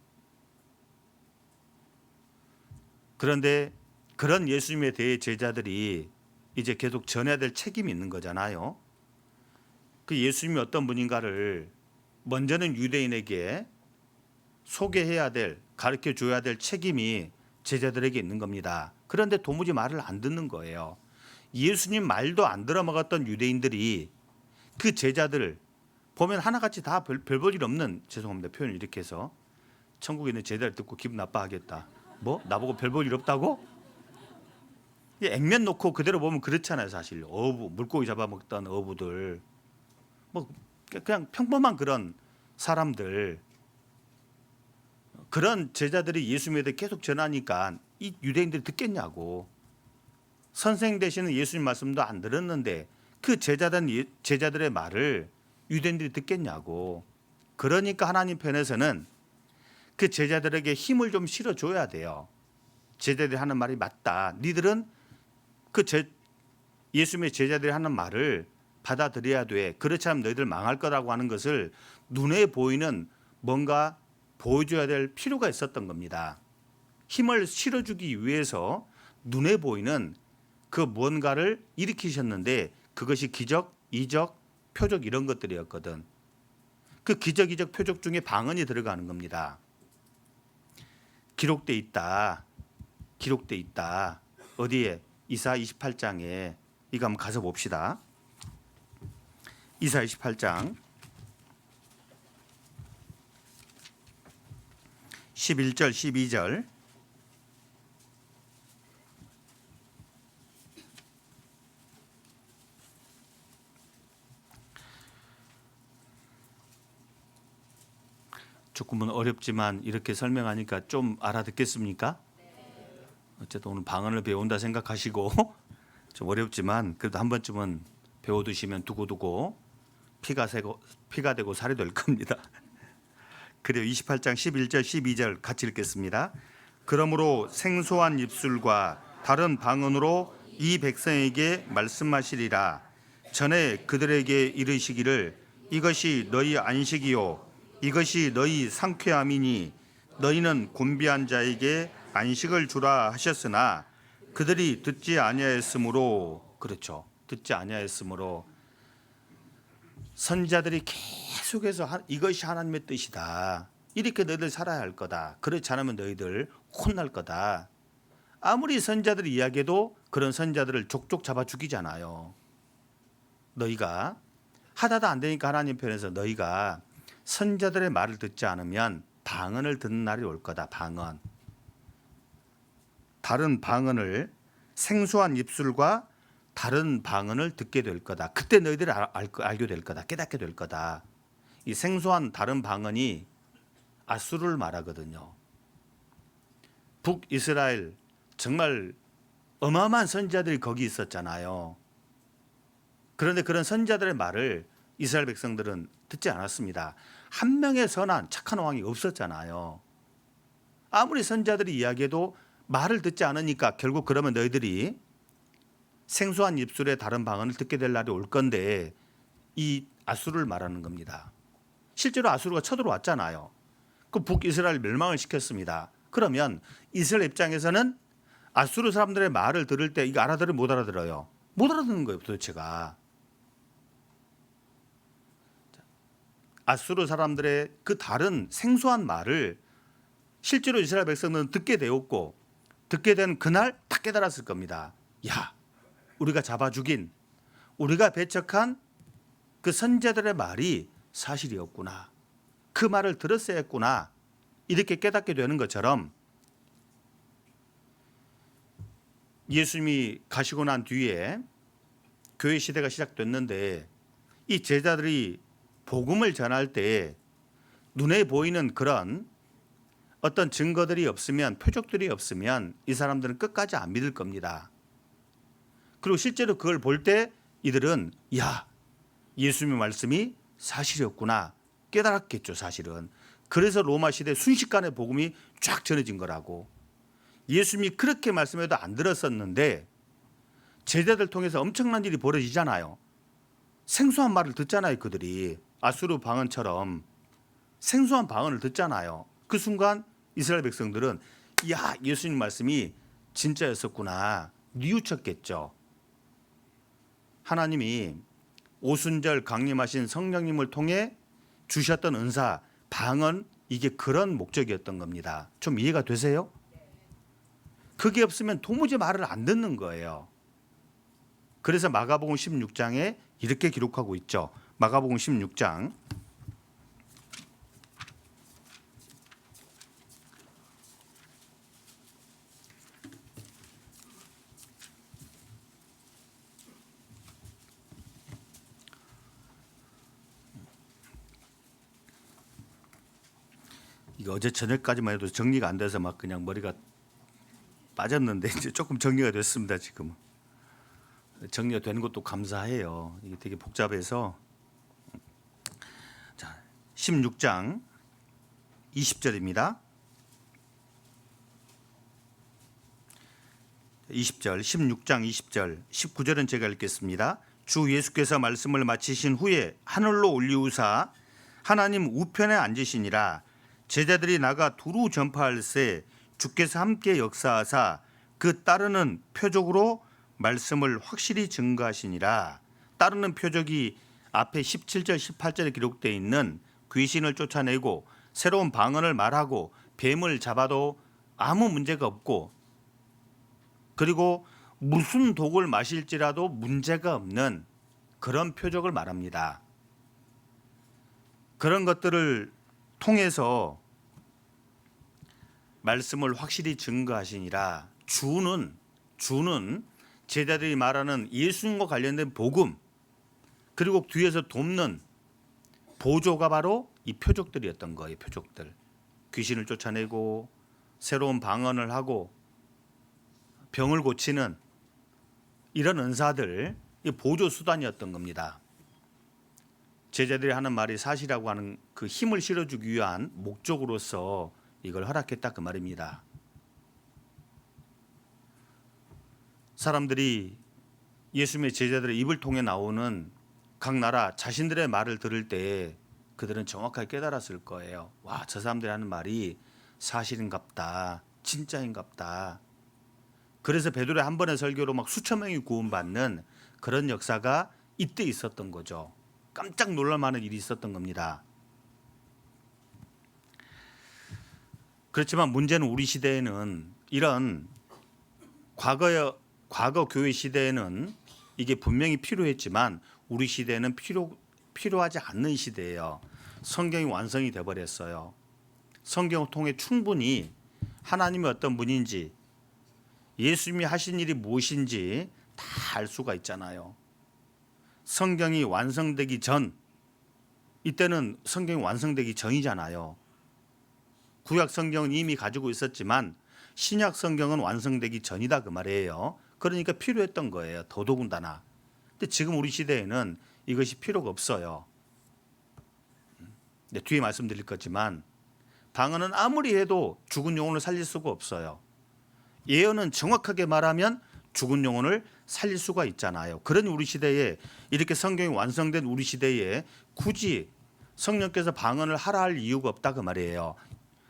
그런데 그런 예수님에 대해 제자들이 이제 계속 전해야 될 책임이 있는 거잖아요. 그 예수님이 어떤 분인가를 먼저는 유대인에게 소개해야 될, 가르쳐 줘야 될 책임이 제자들에게 있는 겁니다. 그런데 도무지 말을 안 듣는 거예요. 예수님 말도 안 들어먹었던 유대인들이 그 제자들 보면 하나같이 다 별 볼 일 없는, 죄송합니다 표현을 이렇게 해서, 천국에 있는 제자를 듣고 기분 나빠하겠다. 뭐? 나보고 별 볼 일 없다고? 액면 놓고 그대로 보면 그렇잖아요. 사실 어부, 물고기 잡아먹던 어부들, 뭐 그냥 평범한 그런 사람들, 그런 제자들이 예수님에 대해 계속 전하니까 이 유대인들이 듣겠냐고. 선생 되시는 예수님 말씀도 안 들었는데 그 제자들의 말을 유대인들이 듣겠냐고. 그러니까 하나님 편에서는 그 제자들에게 힘을 좀 실어줘야 돼요. 제자들이 하는 말이 맞다. 니들은 예수님의 제자들이 하는 말을 받아들여야 돼. 그렇지 않으면 너희들 망할 거라고 하는 것을 눈에 보이는 뭔가 보여줘야 될 필요가 있었던 겁니다. 힘을 실어주기 위해서 눈에 보이는 그 무언가를 일으키셨는데 그것이 기적, 이적, 표적 이런 것들이었거든. 그 기적, 이적, 표적 중에 방언이 들어가는 겁니다. 기록돼 있다. 기록돼 있다. 어디에? 이사 28장에. 이거 한번 가서 봅시다. 이사 28장 11절 12절. 조금은 어렵지만 이렇게 설명하니까 좀 알아듣겠습니까? 어쨌든 오늘 방언을 배운다 생각하시고 좀 어렵지만 그래도 한 번쯤은 배워두시면 두고두고 피가 되고 살이 될 겁니다. 그래요. 28장 11절 12절 같이 읽겠습니다. 그러므로 생소한 입술과 다른 방언으로 이 백성에게 말씀하시리라. 전에 그들에게 이르시기를 이것이 너희 안식이요 이것이 너희 상쾌함이니 너희는 곤비한 자에게 안식을 주라 하셨으나 그들이 듣지 아니하였으므로. 그렇죠. 듣지 아니하였으므로 선지자들이 계속해서 이것이 하나님의 뜻이다. 이렇게 너희들 살아야 할 거다. 그렇지 않으면 너희들 혼날 거다. 아무리 선지자들이 이야기해도 그런 선지자들을 족족 잡아 죽이잖아요. 너희가 하다도 안 되니까 하나님 편에서 너희가 선지자들의 말을 듣지 않으면 방언을 듣는 날이 올 거다. 방언. 다른 방언을, 생소한 입술과 다른 방언을 듣게 될 거다. 그때 너희들이 알게 될 거다. 깨닫게 될 거다. 이 생소한 다른 방언이 아수르를 말하거든요. 북이스라엘 정말 어마어마한 선지자들이 거기 있었잖아요. 그런데 그런 선지자들의 말을 이스라엘 백성들은 듣지 않았습니다. 한 명의 선한 착한 왕이 없었잖아요. 아무리 선지자들이 이야기해도 말을 듣지 않으니까 결국 그러면 너희들이 생소한 입술의 다른 방언을 듣게 될 날이 올 건데 이 아수르를 말하는 겁니다. 실제로 아수르가 쳐들어왔잖아요. 그 북이스라엘 멸망을 시켰습니다. 그러면 이스라엘 입장에서는 아수르 사람들의 말을 들을 때 이거 알아들어요? 못 알아들어요? 못 알아듣는 거예요. 도대체가. 아수르 사람들의 그 다른 생소한 말을 실제로 이스라엘 백성들은 듣게 되었고 듣게 된 그날 다 깨달았을 겁니다. 야, 우리가 잡아 죽인, 우리가 배척한 그 선지자들의 말이 사실이었구나. 그 말을 들었어야 했구나. 이렇게 깨닫게 되는 것처럼 예수님이 가시고 난 뒤에 교회 시대가 시작됐는데 이 제자들이 복음을 전할 때 눈에 보이는 그런 어떤 증거들이 없으면, 표적들이 없으면 이 사람들은 끝까지 안 믿을 겁니다. 그리고 실제로 그걸 볼 때 이들은 야, 예수님의 말씀이 사실이었구나 깨달았겠죠, 사실은. 그래서 로마 시대 순식간에 복음이 쫙 전해진 거라고. 예수님이 그렇게 말씀해도 안 들었었는데 제자들 통해서 엄청난 일이 벌어지잖아요. 생소한 말을 듣잖아요. 그들이 아수르 방언처럼 생소한 방언을 듣잖아요. 그 순간 이스라엘 백성들은 야, 예수님 말씀이 진짜였었구나 뉘우쳤겠죠. 하나님이 오순절 강림하신 성령님을 통해 주셨던 은사 방언, 이게 그런 목적이었던 겁니다. 좀 이해가 되세요? 그게 없으면 도무지 말을 안 듣는 거예요. 그래서 마가복음 16장에 이렇게 기록하고 있죠. 마가복음 16장 이거 어제 저녁까지만 해도 정리가 안 돼서 막 그냥 머리가 빠졌는데 이제 조금 정리가 됐습니다. 지금 정리가 되는 것도 감사해요. 이게 되게 복잡해서. 자, 16장 20절입니다. 20절, 16장 20절, 19절은 제가 읽겠습니다. 주 예수께서 말씀을 마치신 후에 하늘로 올리우사 하나님 우편에 앉으시니라. 제자들이 나가 두루 전파할새 주께서 함께 역사하사 그 따르는 표적으로 말씀을 확실히 증거하시니라. 따르는 표적이 앞에 17절 18절에 기록되어 있는 귀신을 쫓아내고 새로운 방언을 말하고 뱀을 잡아도 아무 문제가 없고, 그리고 무슨 독을 마실지라도 문제가 없는 그런 표적을 말합니다. 그런 것들을 통해서 말씀을 확실히 증거하시니라. 주는 제자들이 말하는 예수님과 관련된 복음, 그리고 뒤에서 돕는 보조가 바로 이 표적들이었던 거예요. 표적들. 귀신을 쫓아내고 새로운 방언을 하고 병을 고치는 이런 은사들, 이 보조 수단이었던 겁니다. 제자들이 하는 말이 사실이라고 하는 그 힘을 실어주기 위한 목적으로서 이걸 허락했다 그 말입니다. 사람들이 예수님의 제자들의 입을 통해 나오는 각 나라 자신들의 말을 들을 때 그들은 정확하게 깨달았을 거예요. 와, 저 사람들이 하는 말이 사실인갑다, 진짜인갑다. 그래서 베드로의 한 번의 설교로 막 수천 명이 구원받는 그런 역사가 이때 있었던 거죠. 깜짝 놀랄 만한 일이 있었던 겁니다. 그렇지만 문제는 우리 시대에는 이런 과거 교회 시대에는 이게 분명히 필요했지만 우리 시대에는 필요하지 않는 시대예요. 성경이 완성이 돼 버렸어요. 성경을 통해 충분히 하나님이 어떤 분인지, 예수님이 하신 일이 무엇인지 다 알 수가 있잖아요. 성경이 완성되기 전, 이때는 성경이 완성되기 전이잖아요. 구약 성경은 이미 가지고 있었지만 신약 성경은 완성되기 전이다 그 말이에요. 그러니까 필요했던 거예요. 더더군다나. 근데 지금 우리 시대에는 이것이 필요가 없어요. 네, 뒤에 말씀드릴 거지만 방언은 아무리 해도 죽은 영혼을 살릴 수가 없어요. 예언은 정확하게 말하면 죽은 영혼을 살릴 수가 있잖아요. 그러니 우리 시대에, 이렇게 성경이 완성된 우리 시대에 굳이 성령께서 방언을 하라 할 이유가 없다 그 말이에요.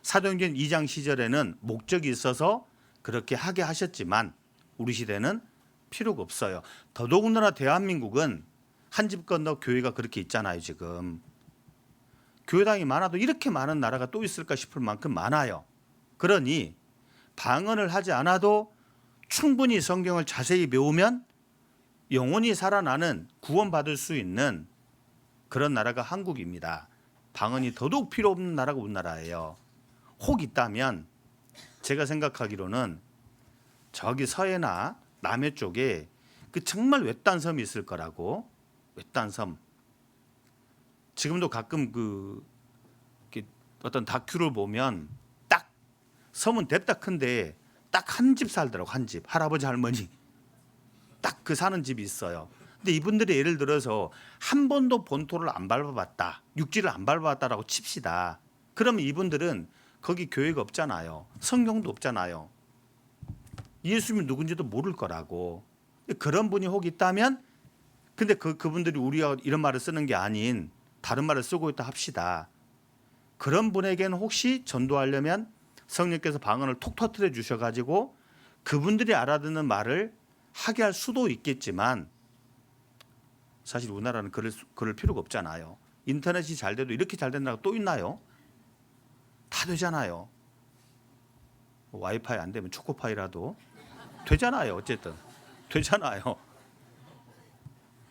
사도행전 2장 시절에는 목적이 있어서 그렇게 하게 하셨지만 우리 시대는 필요가 없어요. 더더군다나 대한민국은 한 집 건너 교회가 그렇게 있잖아요. 지금 교회당이 많아도 이렇게 많은 나라가 또 있을까 싶을 만큼 많아요. 그러니 방언을 하지 않아도 충분히 성경을 자세히 배우면 영원히 살아나는, 구원받을 수 있는 그런 나라가 한국입니다. 방언이 더더욱 필요 없는 나라가 우리나라예요. 혹 있다면 제가 생각하기로는 저기 서해나 남해 쪽에 그 정말 외딴 섬이 있을 거라고. 외딴 섬. 지금도 가끔 그 어떤 다큐를 보면 딱 섬은 뎁다 큰데 딱 한 집 살더라고. 한 집. 할아버지 할머니. 딱 그 사는 집이 있어요. 근데 이분들이 예를 들어서 한 번도 본토를 안 밟아봤다, 육지를 안 밟아봤다라고 칩시다. 그러면 이분들은 거기 교회가 없잖아요. 성경도 없잖아요. 예수님이 누군지도 모를 거라고. 그런 분이 혹 있다면, 근데 그분들이 우리가 이런 말을 쓰는 게 아닌 다른 말을 쓰고 있다 합시다. 그런 분에게는 혹시 전도하려면 성령께서 방언을 톡 터뜨려 주셔가지고 그분들이 알아듣는 말을 하게 할 수도 있겠지만, 사실 우리나라는 그럴 필요가 없잖아요. 인터넷이 잘 돼도 이렇게 잘 된 나라가 또 있나요? 다 되잖아요. 와이파이 안 되면 초코파이라도 되잖아요. 어쨌든 되잖아요.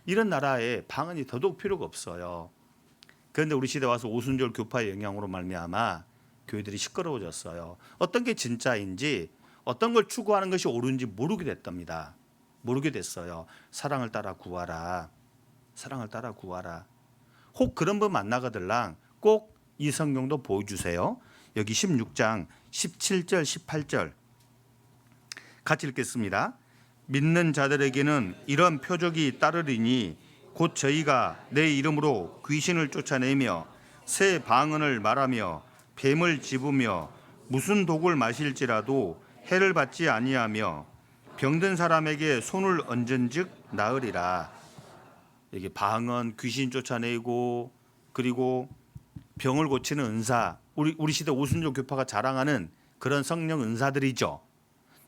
이런 나라에 방언이 더더욱 필요가 없어요. 그런데 우리 시대 와서 오순절 교파의 영향으로 말미암아 교회들이 시끄러워졌어요. 어떤 게 진짜인지, 어떤 걸 추구하는 것이 옳은지 모르게 됐답니다. 모르게 됐어요. 사랑을 따라 구하라. 사랑을 따라 구하라. 혹 그런 분 만나거들랑 꼭 이 성경도 보여주세요. 여기 16장 17절 18절 같이 읽겠습니다. 믿는 자들에게는 이런 표적이 따르리니 곧 저희가 내 이름으로 귀신을 쫓아내며 새 방언을 말하며 뱀을 집으며 무슨 독을 마실지라도 해를 받지 아니하며 병든 사람에게 손을 얹은즉 나으리라. 이게 방언, 귀신 쫓아내고 그리고 병을 고치는 은사, 우리 시대 오순절 교파가 자랑하는 그런 성령 은사들이죠.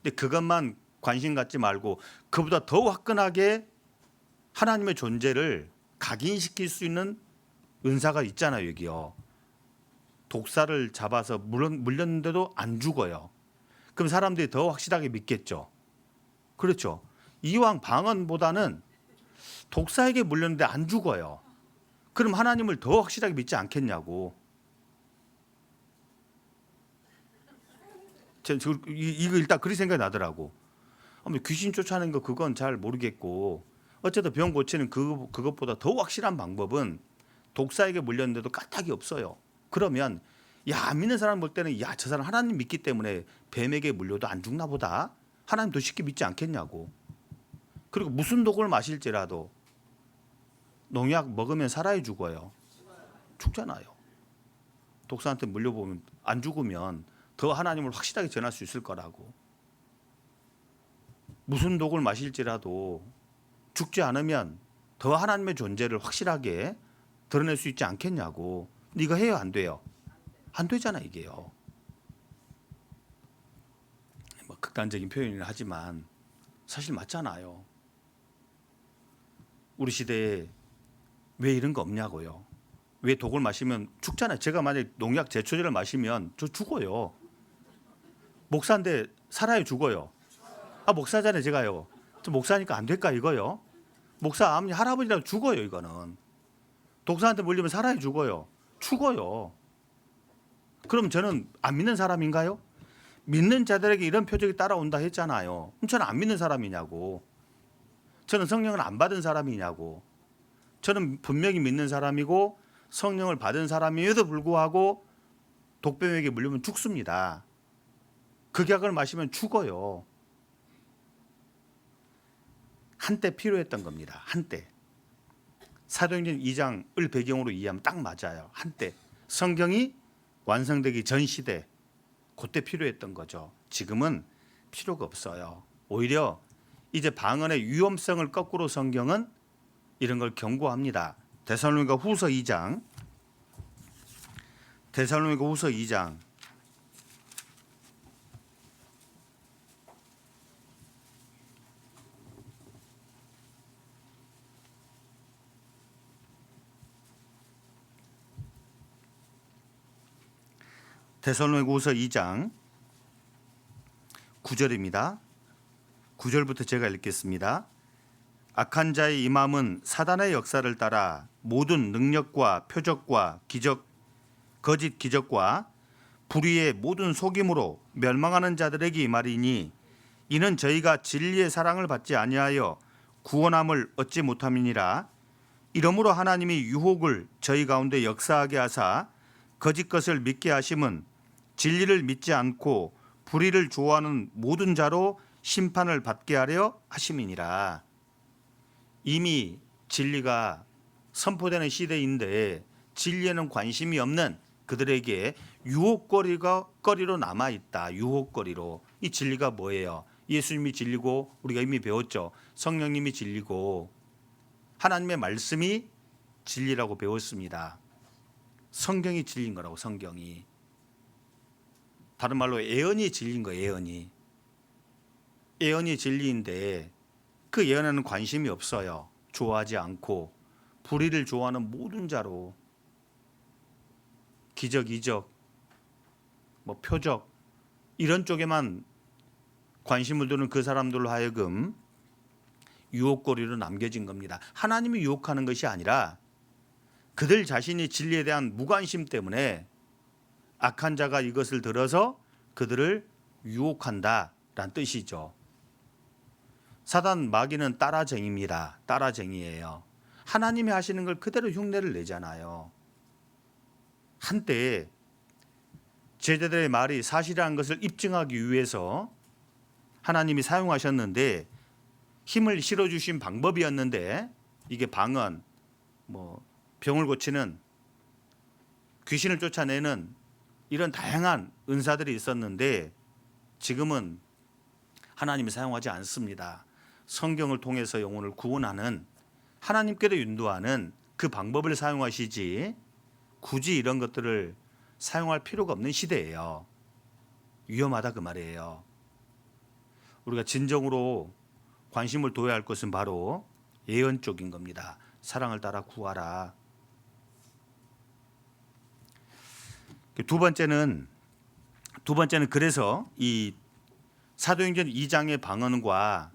근데 그것만 관심 갖지 말고 그보다 더 화끈하게 하나님의 존재를 각인시킬 수 있는 은사가 있잖아요. 여기요. 독사를 잡아서 물렸는데도 안 죽어요. 그럼 사람들이 더 확실하게 믿겠죠. 그렇죠. 이왕 방언보다는 독사에게 물렸는데 안 죽어요. 그럼 하나님을 더 확실하게 믿지 않겠냐고. 이거 일단 그리 생각이 나더라고. 귀신 쫓아내는 거 그건 잘 모르겠고, 어쨌든 병 고치는 그것보다 더 확실한 방법은 독사에게 물렸는데도 까닭이 없어요. 그러면 안 믿는 사람 볼 때는 저 사람 하나님 믿기 때문에 뱀에게 물려도 안 죽나 보다. 하나님 더 쉽게 믿지 않겠냐고. 그리고 무슨 독을 마실지라도 농약 먹으면 살아야 죽어요. 죽잖아요. 독사한테 물려보면 안 죽으면 더 하나님을 확실하게 전할 수 있을 거라고. 무슨 독을 마실지라도 죽지 않으면 더 하나님의 존재를 확실하게 드러낼 수 있지 않겠냐고. 근데 이거 해요, 안 돼요? 안 되잖아, 이게요. 뭐 극단적인 표현이긴 하지만 사실 맞잖아요. 우리 시대에 왜 이런 거 없냐고요. 왜 독을 마시면 죽잖아요. 제가 만약에 농약 제초제를 마시면 저 죽어요. 목사인데 살아요, 죽어요? 목사잖아요, 제가요. 저 목사니까 안 될까 이거요? 목사 아버지 할아버지라도 죽어요. 이거는 독사한테 물리면 살아요, 죽어요? 죽어요. 그럼 저는 안 믿는 사람인가요? 믿는 자들에게 이런 표적이 따라온다 했잖아요. 그럼 저는 안 믿는 사람이냐고. 저는 성령을 안 받은 사람이냐고. 저는 분명히 믿는 사람이고 성령을 받은 사람임에도 불구하고 독뱀에게 물리면 죽습니다. 극약을 마시면 죽어요. 한때 필요했던 겁니다. 한때. 사도행전 2장을 배경으로 이해하면 딱 맞아요. 한때. 성경이 완성되기 전 시대, 그때 필요했던 거죠. 지금은 필요가 없어요. 오히려 이제 방언의 위험성을 거꾸로 성경은 이런 걸 경고합니다. 데살로니가 후서 2장. 데살로니가 후서 2장. 데살로니가후서 2장 9절입니다. 9절부터 제가 읽겠습니다. 악한 자의 임함은 사단의 역사를 따라 모든 능력과 표적과 기적, 거짓 기적과 불의의 모든 속임으로 멸망하는 자들에게 임하리니 이는 저희가 진리의 사랑을 받지 아니하여 구원함을 얻지 못함이니라. 이러므로 하나님이 유혹을 저희 가운데 역사하게 하사 거짓 것을 믿게 하심은 진리를 믿지 않고 불의를 좋아하는 모든 자로 심판을 받게 하려 하심이니라. 이미 진리가 선포되는 시대인데 진리에는 관심이 없는 그들에게 유혹거리로 남아 있다. 유혹거리로. 이 진리가 뭐예요? 예수님이 진리고 우리가 이미 배웠죠. 성령님이 진리고 하나님의 말씀이 진리라고 배웠습니다. 성경이 진리인 거라고. 성경이. 다른 말로 예언이 진리인 거예요. 예언이. 예언이 진리인데 그 예언에는 관심이 없어요. 좋아하지 않고 불의를 좋아하는 모든 자로 기적, 이적, 뭐 표적 이런 쪽에만 관심을 두는 그 사람들로 하여금 유혹거리로 남겨진 겁니다. 하나님이 유혹하는 것이 아니라 그들 자신이 진리에 대한 무관심 때문에 악한 자가 이것을 들어서 그들을 유혹한다라는 뜻이죠. 사단 마귀는 따라쟁이입니다. 따라쟁이예요. 하나님이 하시는 걸 그대로 흉내를 내잖아요. 한때 제자들의 말이 사실이라는 것을 입증하기 위해서 하나님이 사용하셨는데 힘을 실어주신 방법이었는데 이게 방언, 병을 고치는, 귀신을 쫓아내는 이런 다양한 은사들이 있었는데 지금은 하나님이 사용하지 않습니다. 성경을 통해서 영혼을 구원하는, 하나님께로 인도하는 그 방법을 사용하시지 굳이 이런 것들을 사용할 필요가 없는 시대예요. 위험하다 그 말이에요. 우리가 진정으로 관심을 둬야 할 것은 바로 예언 쪽인 겁니다. 사랑을 따라 구하라. 두 번째는 그래서 이 사도행전 2장의 방언과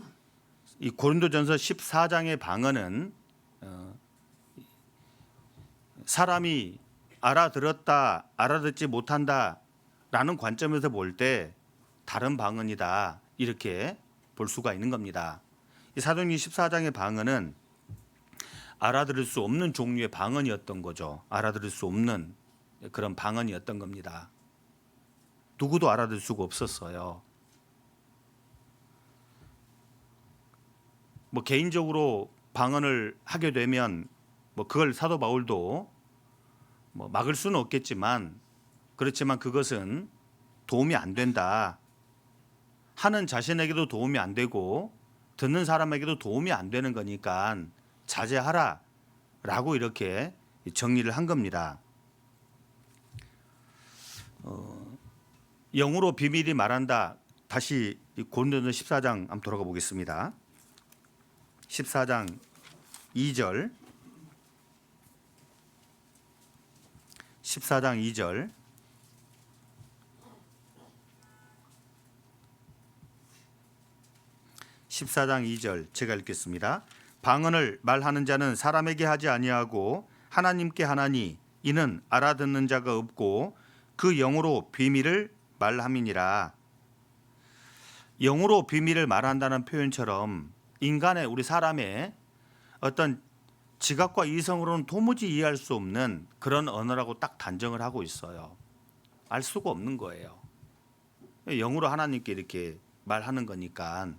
이 고린도전서 14장의 방언은 사람이 알아들었다, 알아듣지 못한다라는 관점에서 볼 때 다른 방언이다 이렇게 볼 수가 있는 겁니다. 이 사도행전 14장의 방언은 알아들을 수 없는 종류의 방언이었던 거죠. 알아들을 수 없는 그런 방언이었던 겁니다. 누구도 알아들 수가 없었어요. 개인적으로 방언을 하게 되면 그걸 사도 바울도 막을 수는 없겠지만 그렇지만 그것은 도움이 안 된다. 하는 자신에게도 도움이 안 되고 듣는 사람에게도 도움이 안 되는 거니까 자제하라 라고 이렇게 정리를 한 겁니다. 영으로 비밀이 말한다. 다시 고린도전서 14장 한번 돌아가 보겠습니다. 14장 2절 14장 2절 제가 읽겠습니다. 방언을 말하는 자는 사람에게 하지 아니하고 하나님께 하나니 이는 알아듣는 자가 없고 그 영으로 비밀을 말함이니라. 영으로 비밀을 말한다는 표현처럼 인간의, 우리 사람의 어떤 지각과 이성으로는 도무지 이해할 수 없는 그런 언어라고 딱 단정을 하고 있어요. 알 수가 없는 거예요. 영으로 하나님께 이렇게 말하는 거니까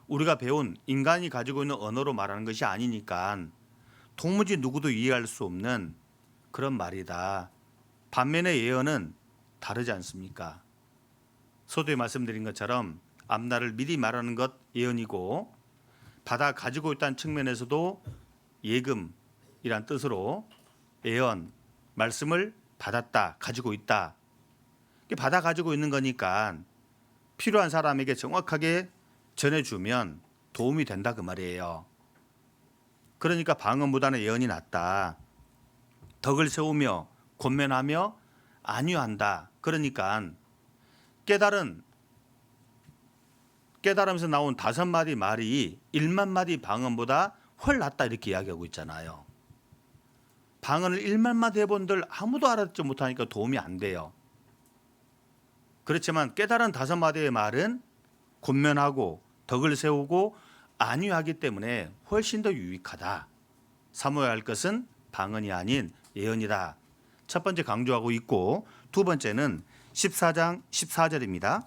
우리가 배운 인간이 가지고 있는 언어로 말하는 것이 아니니까 도무지 누구도 이해할 수 없는 그런 말이다. 반면에 예언은 다르지 않습니까? 서두에 말씀드린 것처럼 앞날을 미리 말하는 것 예언이고 받아 가지고 있다는 측면에서도 예금이란 뜻으로 예언, 말씀을 받았다, 가지고 있다. 받아 가지고 있는 거니까 필요한 사람에게 정확하게 전해주면 도움이 된다 그 말이에요. 그러니까 방언보다는 예언이 낫다. 덕을 세우며 권면하며 안위한다. 그러니까 깨달으면서 나온 5마디 말이 1만 마디 방언보다 훨 낫다 이렇게 이야기하고 있잖아요. 방언을 1만 마디 해본들 아무도 알아듣지 못하니까 도움이 안 돼요. 그렇지만 깨달은 5마디의 말은 권면하고 덕을 세우고 안위하기 때문에 훨씬 더 유익하다. 사모해야 할 것은 방언이 아닌 예언이다. 첫 번째 강조하고 있고 두 번째는 14장 14절입니다.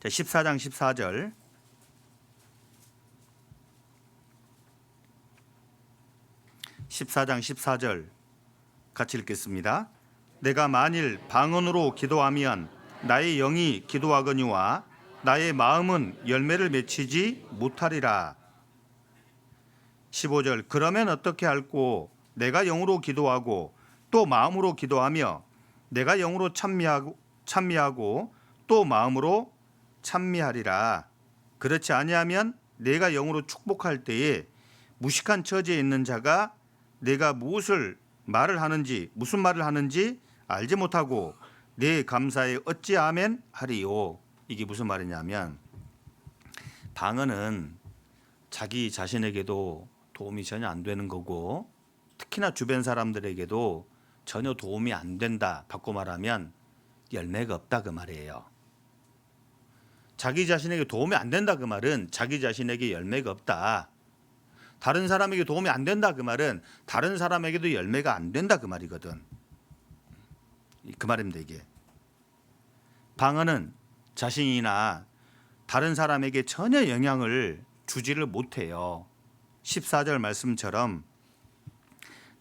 자, 14장 14절 14장 14절 같이 읽겠습니다. 내가 만일 방언으로 기도하면 나의 영이 기도하거니와 나의 마음은 열매를 맺히지 못하리라. 15절 그러면 어떻게 할꼬? 내가 영으로 기도하고 또 마음으로 기도하며 내가 영으로 찬미하고 또 마음으로 찬미하리라. 그렇지 아니하면 내가 영으로 축복할 때에 무식한 처지에 있는 자가 내가 무슨 말을 하는지 알지 못하고 내 감사에 어찌 아멘 하리요. 이게 무슨 말이냐면 방언은 자기 자신에게도 도움이 전혀 안 되는 거고 특히나 주변 사람들에게도 전혀 도움이 안 된다. 바꿔 말하면 열매가 없다 그 말이에요. 자기 자신에게 도움이 안 된다 그 말은 자기 자신에게 열매가 없다. 다른 사람에게 도움이 안 된다 그 말은 다른 사람에게도 열매가 안 된다 그 말이거든. 그 말입니다 이게. 방언은 자신이나 다른 사람에게 전혀 영향을 주지를 못해요. 14절 말씀처럼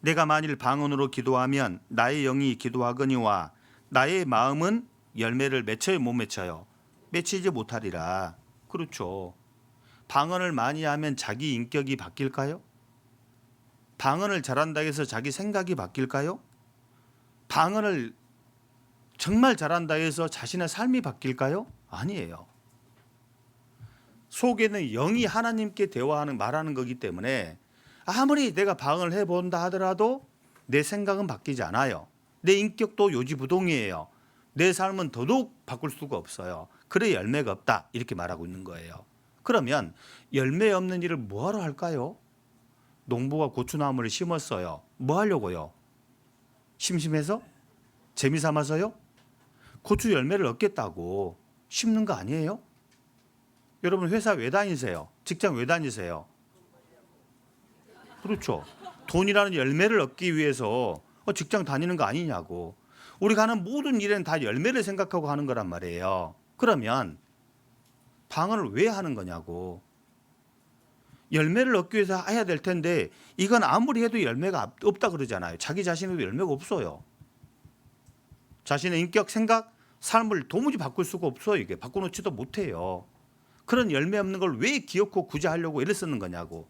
내가 만일 방언으로 기도하면 나의 영이 기도하거니와 나의 마음은 열매를 맺혀요 못 맺혀요? 맺히지 못하리라. 그렇죠. 방언을 많이 하면 자기 인격이 바뀔까요? 방언을 잘한다 해서 자기 생각이 바뀔까요? 방언을 정말 잘한다 해서 자신의 삶이 바뀔까요? 아니에요. 속에는 영이 하나님께 대화하는 말하는 거기 때문에 아무리 내가 방언을 해본다 하더라도 내 생각은 바뀌지 않아요. 내 인격도 요지부동이에요. 내 삶은 더더욱 바꿀 수가 없어요. 그래 열매가 없다 이렇게 말하고 있는 거예요. 그러면 열매 없는 일을 뭐하러 할까요? 농부가 고추나무를 심었어요. 뭐 하려고요? 심심해서? 재미삼아서요? 고추 열매를 얻겠다고 심는 거 아니에요? 여러분 회사 왜 다니세요? 직장 왜 다니세요? 그렇죠. 돈이라는 열매를 얻기 위해서 직장 다니는 거 아니냐고. 우리가 하는 모든 일은 다 열매를 생각하고 하는 거란 말이에요. 그러면 방언을 왜 하는 거냐고. 열매를 얻기 위해서 해야 될 텐데 이건 아무리 해도 열매가 없다 그러잖아요. 자기 자신에도 열매가 없어요. 자신의 인격, 생각, 삶을 도무지 바꿀 수가 없어요. 이게 바꿔놓지도 못해요. 그런 열매 없는 걸 왜 기어코 굳이 하려고 애를 쓰는 거냐고.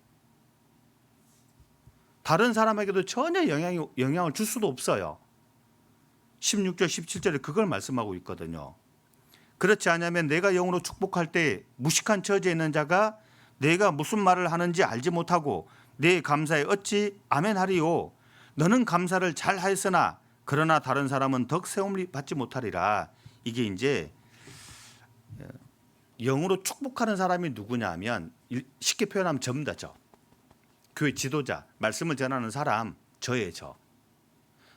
다른 사람에게도 전혀 영향을 줄 수도 없어요. 16절 17절에 그걸 말씀하고 있거든요. 그렇지 않으면 내가 영으로 축복할 때 무식한 처지에 있는 자가 내가 무슨 말을 하는지 알지 못하고 내 감사에 어찌 아멘 하리요. 너는 감사를 잘 하였으나 그러나 다른 사람은 덕 세움을 받지 못하리라. 이게 이제 영으로 축복하는 사람이 누구냐 하면 쉽게 표현하면 전부 다죠. 교회 지도자, 말씀을 전하는 사람, 저예요. 저.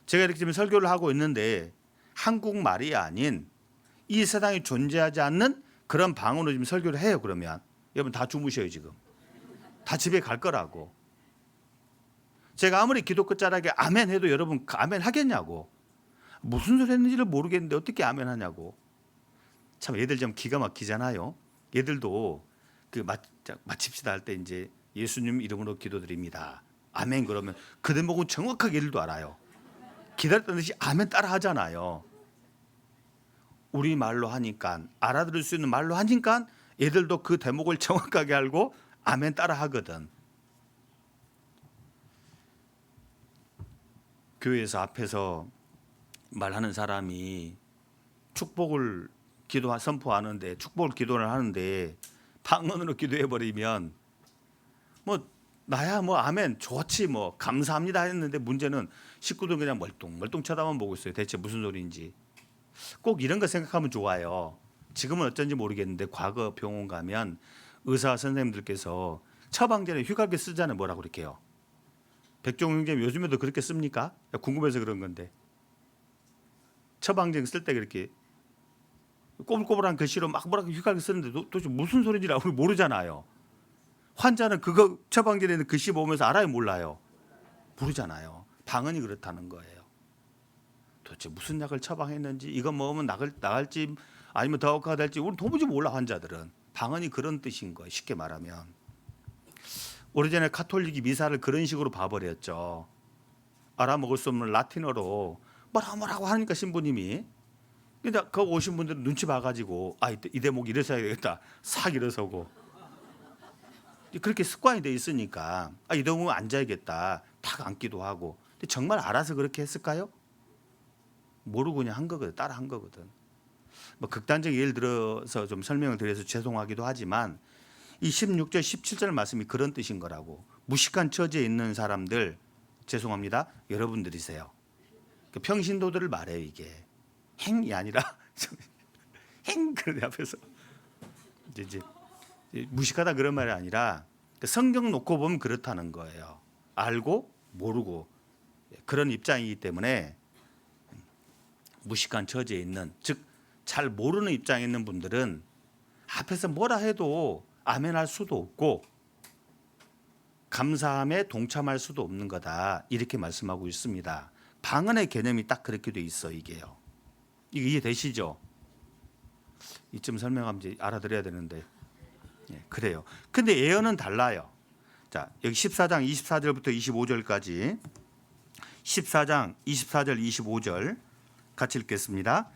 제가 이렇게 지금 설교를 하고 있는데 한국말이 아닌 이 세상에 존재하지 않는 그런 방언으로 지금 설교를 해요. 그러면 여러분 다 주무셔요 지금. 다 집에 갈 거라고. 제가 아무리 기도 끝자락에 아멘 해도 여러분 아멘 하겠냐고. 무슨 소리 했는지를 모르겠는데 어떻게 아멘 하냐고. 참 얘들 좀 기가 막히잖아요. 얘들도 그 마칩시다 할 때 이제 예수님 이름으로 기도드립니다. 아멘 그러면 그 대목은 정확하게 얘들도 알아요. 기다렸던 듯이 아멘 따라 하잖아요. 우리 말로 하니까 알아들을 수 있는 말로 하니까 얘들도 그 대목을 정확하게 알고 아멘 따라 하거든. 교회에서 앞에서 말하는 사람이 축복을 선포하는데 축복을 기도를 하는데 방언으로 기도해 버리면 뭐 나야 뭐 아멘 좋지 뭐 감사합니다 했는데 문제는 식구들 그냥 멀뚱멀뚱 쳐다만 보고 있어요. 대체 무슨 소리인지. 꼭 이런 거 생각하면 좋아요. 지금은 어쩐지 모르겠는데 과거 병원 가면 의사 선생님들께서 처방전에 휴가기 쓰잖아요. 뭐라고 그렇게요. 백종 형제님 요즘에도 그렇게 씁니까? 궁금해서 그런 건데. 처방전 쓸 때 그렇게 꼬불꼬불한 글씨로 막 뭐라고 휴가기 쓰는데 도대체 무슨 소리인지 우리 모르잖아요. 환자는 그거 처방전에 있는 글씨 보면서 알아요 몰라요? 모르잖아요. 방언이 그렇다는 거예요. 도대체 무슨 약을 처방했는지 이거 먹으면 나갈지 아니면 더 악화가 될지 우리 도무지 몰라. 환자들은 방언이 그런 뜻인 거예요. 쉽게 말하면 오래전에 카톨릭이 미사를 그런 식으로 봐버렸죠. 알아먹을 수 없는 라틴어로 뭐라고 하니까 신부님이, 근데 그 오신 분들은 눈치 봐가지고 이 대목 일어서야 되겠다 싹 일어서고, 그렇게 습관이 돼 있으니까 이 대목은 앉아야겠다 탁 앉기도 하고. 근데 정말 알아서 그렇게 했을까요? 모르고 그냥 한 거거든, 따라 한 거거든. 뭐 극단적 예를 들어서 좀 설명을 드려서 죄송하기도 하지만 이 16절 17절 말씀이 그런 뜻인 거라고. 무식한 처지에 있는 사람들, 죄송합니다, 여러분들이세요. 평신도들을 말해요. 이게 행이 아니라 행, 그런 앞에서 이제 무식하다 그런 말이 아니라 성경 놓고 보면 그렇다는 거예요. 알고 모르고 그런 입장이기 때문에 무식한 처지에 있는, 즉 잘 모르는 입장에 있는 분들은 앞에서 뭐라 해도 아멘할 수도 없고 감사함에 동참할 수도 없는 거다, 이렇게 말씀하고 있습니다. 방언의 개념이 딱 그렇게 돼 있어. 이게요. 이게 이해되시죠? 이쯤 설명하면 이제 알아들어야 되는데. 그래요. 근데 예언은 달라요. 자, 여기 14장 24절부터 25절까지 14장 24절 25절 같이 읽겠습니다.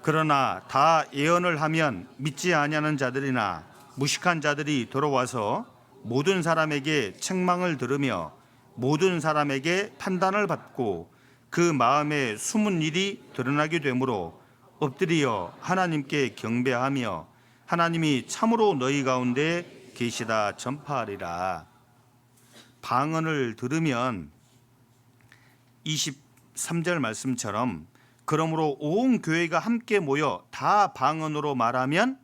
그러나 다 예언을 하면 믿지 아니하는 자들이나 무식한 자들이 돌아와서 모든 사람에게 책망을 들으며 모든 사람에게 판단을 받고 그 마음에 숨은 일이 드러나게 되므로 엎드려 하나님께 경배하며 하나님이 참으로 너희 가운데 계시다 전파하리라. 방언을 들으면 23절 말씀처럼 그러므로 온 교회가 함께 모여 다 방언으로 말하면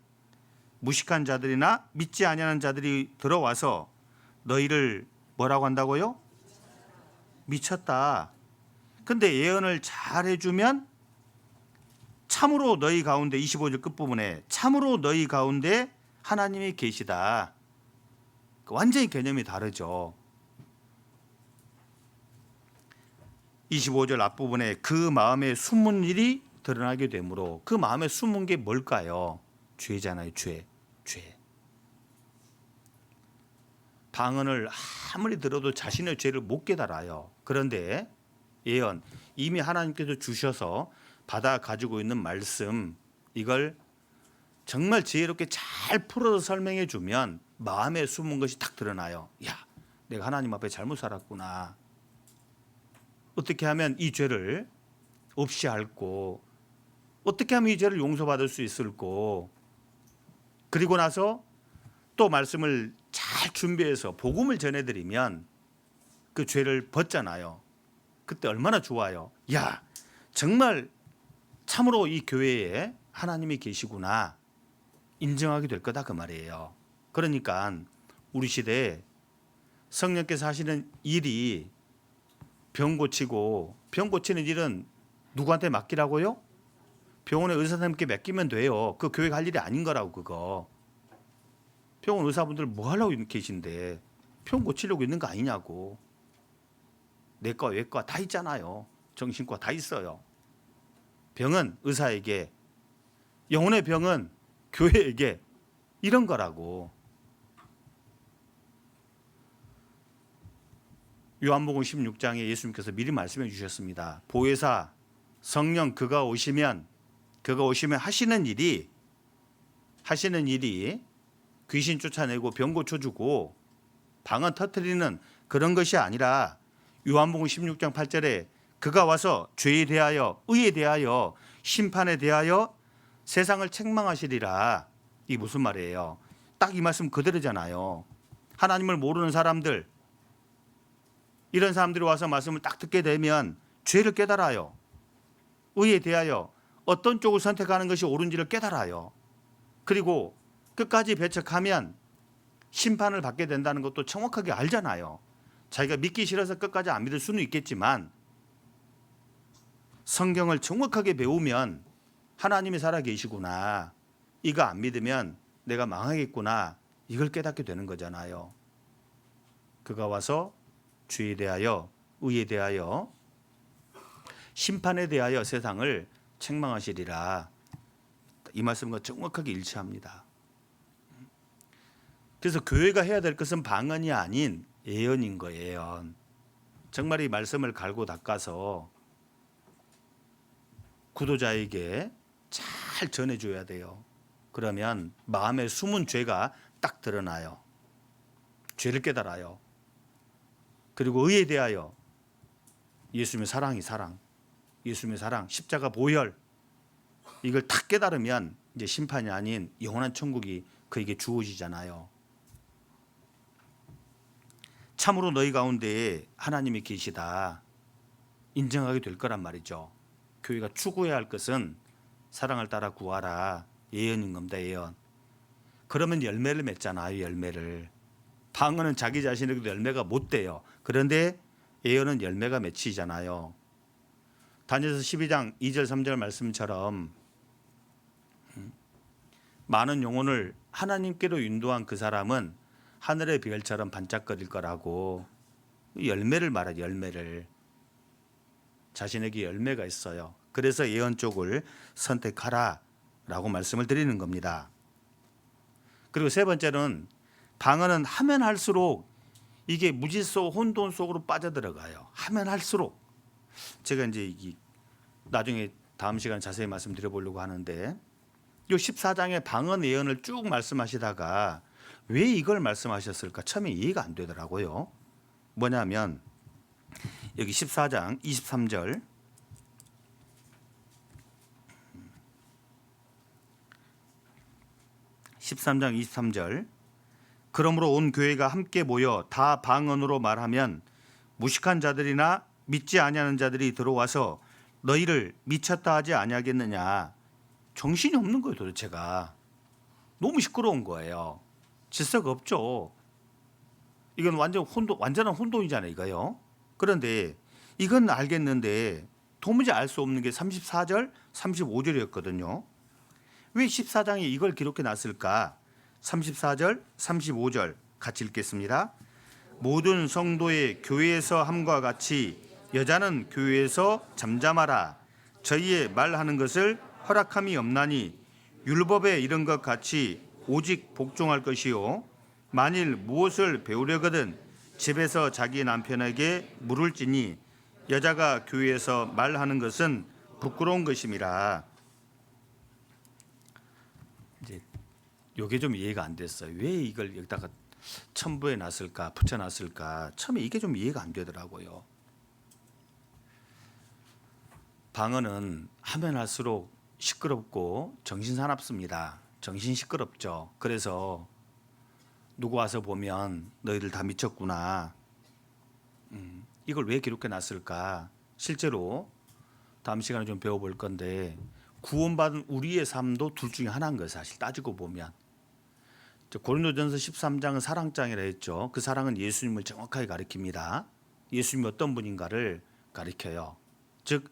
무식한 자들이나 믿지 아니하는 자들이 들어와서 너희를 뭐라고 한다고요? 미쳤다. 근데 예언을 잘 해주면 참으로 너희 가운데, 25절 끝부분에 참으로 너희 가운데 하나님이 계시다. 완전히 개념이 다르죠. 25절 앞부분에 그 마음에 숨은 일이 드러나게 되므로, 그 마음에 숨은 게 뭘까요? 죄잖아요. 죄. 방언을 아무리 들어도 자신의 죄를 못 깨달아요. 그런데 예언, 이미 하나님께서 주셔서 받아 가지고 있는 말씀, 이걸 정말 지혜롭게 잘 풀어서 설명해 주면 마음에 숨은 것이 딱 드러나요. 야, 내가 하나님 앞에 잘못 살았구나. 어떻게 하면 이 죄를 없이 앓고, 어떻게 하면 이 죄를 용서받을 수 있을까. 그리고 나서 또 말씀을 잘 준비해서 복음을 전해드리면 그 죄를 벗잖아요. 그때 얼마나 좋아요. 야, 정말 참으로 이 교회에 하나님이 계시구나 인정하게 될 거다, 그 말이에요. 그러니까 우리 시대에 성령께서 하시는 일이 병 고치고, 병 고치는 일은 누구한테 맡기라고요? 병원의 의사 선생님께 맡기면 돼요. 그 교회가 할 일이 아닌 거라고. 그거 병원 의사분들 뭐 하려고 계신데 병 고치려고 있는 거 아니냐고. 내과 외과 다 있잖아요. 정신과 다 있어요. 병은 의사에게, 영혼의 병은 교회에게, 이런 거라고. 요한복음 16장에 예수님께서 미리 말씀해 주셨습니다. 보혜사 성령 그가 오시면 하시는 일이 귀신 쫓아내고 병 고쳐주고 방언 터뜨리는 그런 것이 아니라, 요한복음 16장 8절에 그가 와서 죄에 대하여, 의에 대하여, 심판에 대하여 세상을 책망하시리라. 이게 무슨 말이에요? 딱 이 말씀 그대로잖아요. 하나님을 모르는 사람들, 이런 사람들이 와서 말씀을 딱 듣게 되면 죄를 깨달아요. 의에 대하여 어떤 쪽을 선택하는 것이 옳은지를 깨달아요. 그리고 끝까지 배척하면 심판을 받게 된다는 것도 정확하게 알잖아요. 자기가 믿기 싫어서 끝까지 안 믿을 수는 있겠지만 성경을 정확하게 배우면 하나님이 살아계시구나, 이거 안 믿으면 내가 망하겠구나, 이걸 깨닫게 되는 거잖아요. 그가 와서 죄에 대하여, 의에 대하여, 심판에 대하여 세상을 책망하시리라. 이 말씀과 정확하게 일치합니다. 그래서 교회가 해야 될 것은 방언이 아닌 예언인 거예요. 예언. 정말 이 말씀을 갈고 닦아서 구도자에게 잘 전해줘야 돼요. 그러면 마음에 숨은 죄가 딱 드러나요. 죄를 깨달아요. 그리고 의에 대하여 예수님의 사랑이 사랑, 예수님의 사랑, 십자가 보혈, 이걸 딱 깨달으면 이제 심판이 아닌 영원한 천국이 그에게 주어지잖아요. 참으로 너희 가운데에 하나님이 계시다 인정하게 될 거란 말이죠. 교회가 추구해야 할 것은 사랑을 따라 구하라, 예언인 겁니다. 예언. 그러면 열매를 맺잖아요. 열매를. 방언은 자기 자신에게도 열매가 못 돼요. 그런데 예언은 열매가 맺히잖아요. 다니엘서 12장 2절 3절 말씀처럼 많은 영혼을 하나님께로 인도한 그 사람은 하늘의 별처럼 반짝거릴 거라고. 열매를 말하죠. 열매를. 자신에게 열매가 있어요. 그래서 예언 쪽을 선택하라라고 말씀을 드리는 겁니다. 그리고 세 번째는 방언은 하면 할수록 이게 무질서 혼돈 속으로 빠져들어가요. 하면 할수록. 제가 이제 나중에 다음 시간에 자세히 말씀드려보려고 하는데 이 14장의 방언 예언을 쭉 말씀하시다가 왜 이걸 말씀하셨을까 처음에 이해가 안 되더라고요. 뭐냐면 여기 14장 23절 13장 23절 그러므로 온 교회가 함께 모여 다 방언으로 말하면 무식한 자들이나 믿지 아니하는 자들이 들어와서 너희를 미쳤다 하지 아니하겠느냐. 정신이 없는 거예요. 도대체가 너무 시끄러운 거예요. 질서가 없죠. 이건 완전한 혼돈이잖아요. 이거요. 그런데 이건 알겠는데 도무지 알 수 없는 게 34절 35절이었거든요. 왜 14장에 이걸 기록해 놨을까? 34절 35절 같이 읽겠습니다. 모든 성도의 교회에서 함과 같이 여자는 교회에서 잠잠하라. 저희의 말하는 것을 허락함이 없나니 율법에 이른 것 같이 오직 복종할 것이요 만일 무엇을 배우려거든 집에서 자기 남편에게 물을지니 여자가 교회에서 말하는 것은 부끄러운 것임이라. 이제 요게 좀 이해가 안 됐어요. 왜 이걸 여기다가 첨부해 놨을까, 붙여 놨을까? 처음에 이게 좀 이해가 안 되더라고요. 방언은 하면 할수록 시끄럽고 정신 사납습니다. 정신 시끄럽죠. 그래서 누구 와서 보면 너희들 다 미쳤구나. 이걸 왜 기록해 놨을까? 실제로 다음 시간에 좀 배워볼 건데 구원받은 우리의 삶도 둘 중에 하나인 거예요. 사실 따지고 보면. 고린도전서 13장은 사랑장이라 했죠. 그 사랑은 예수님을 정확하게 가리킵니다. 예수님이 어떤 분인가를 가리켜요. 즉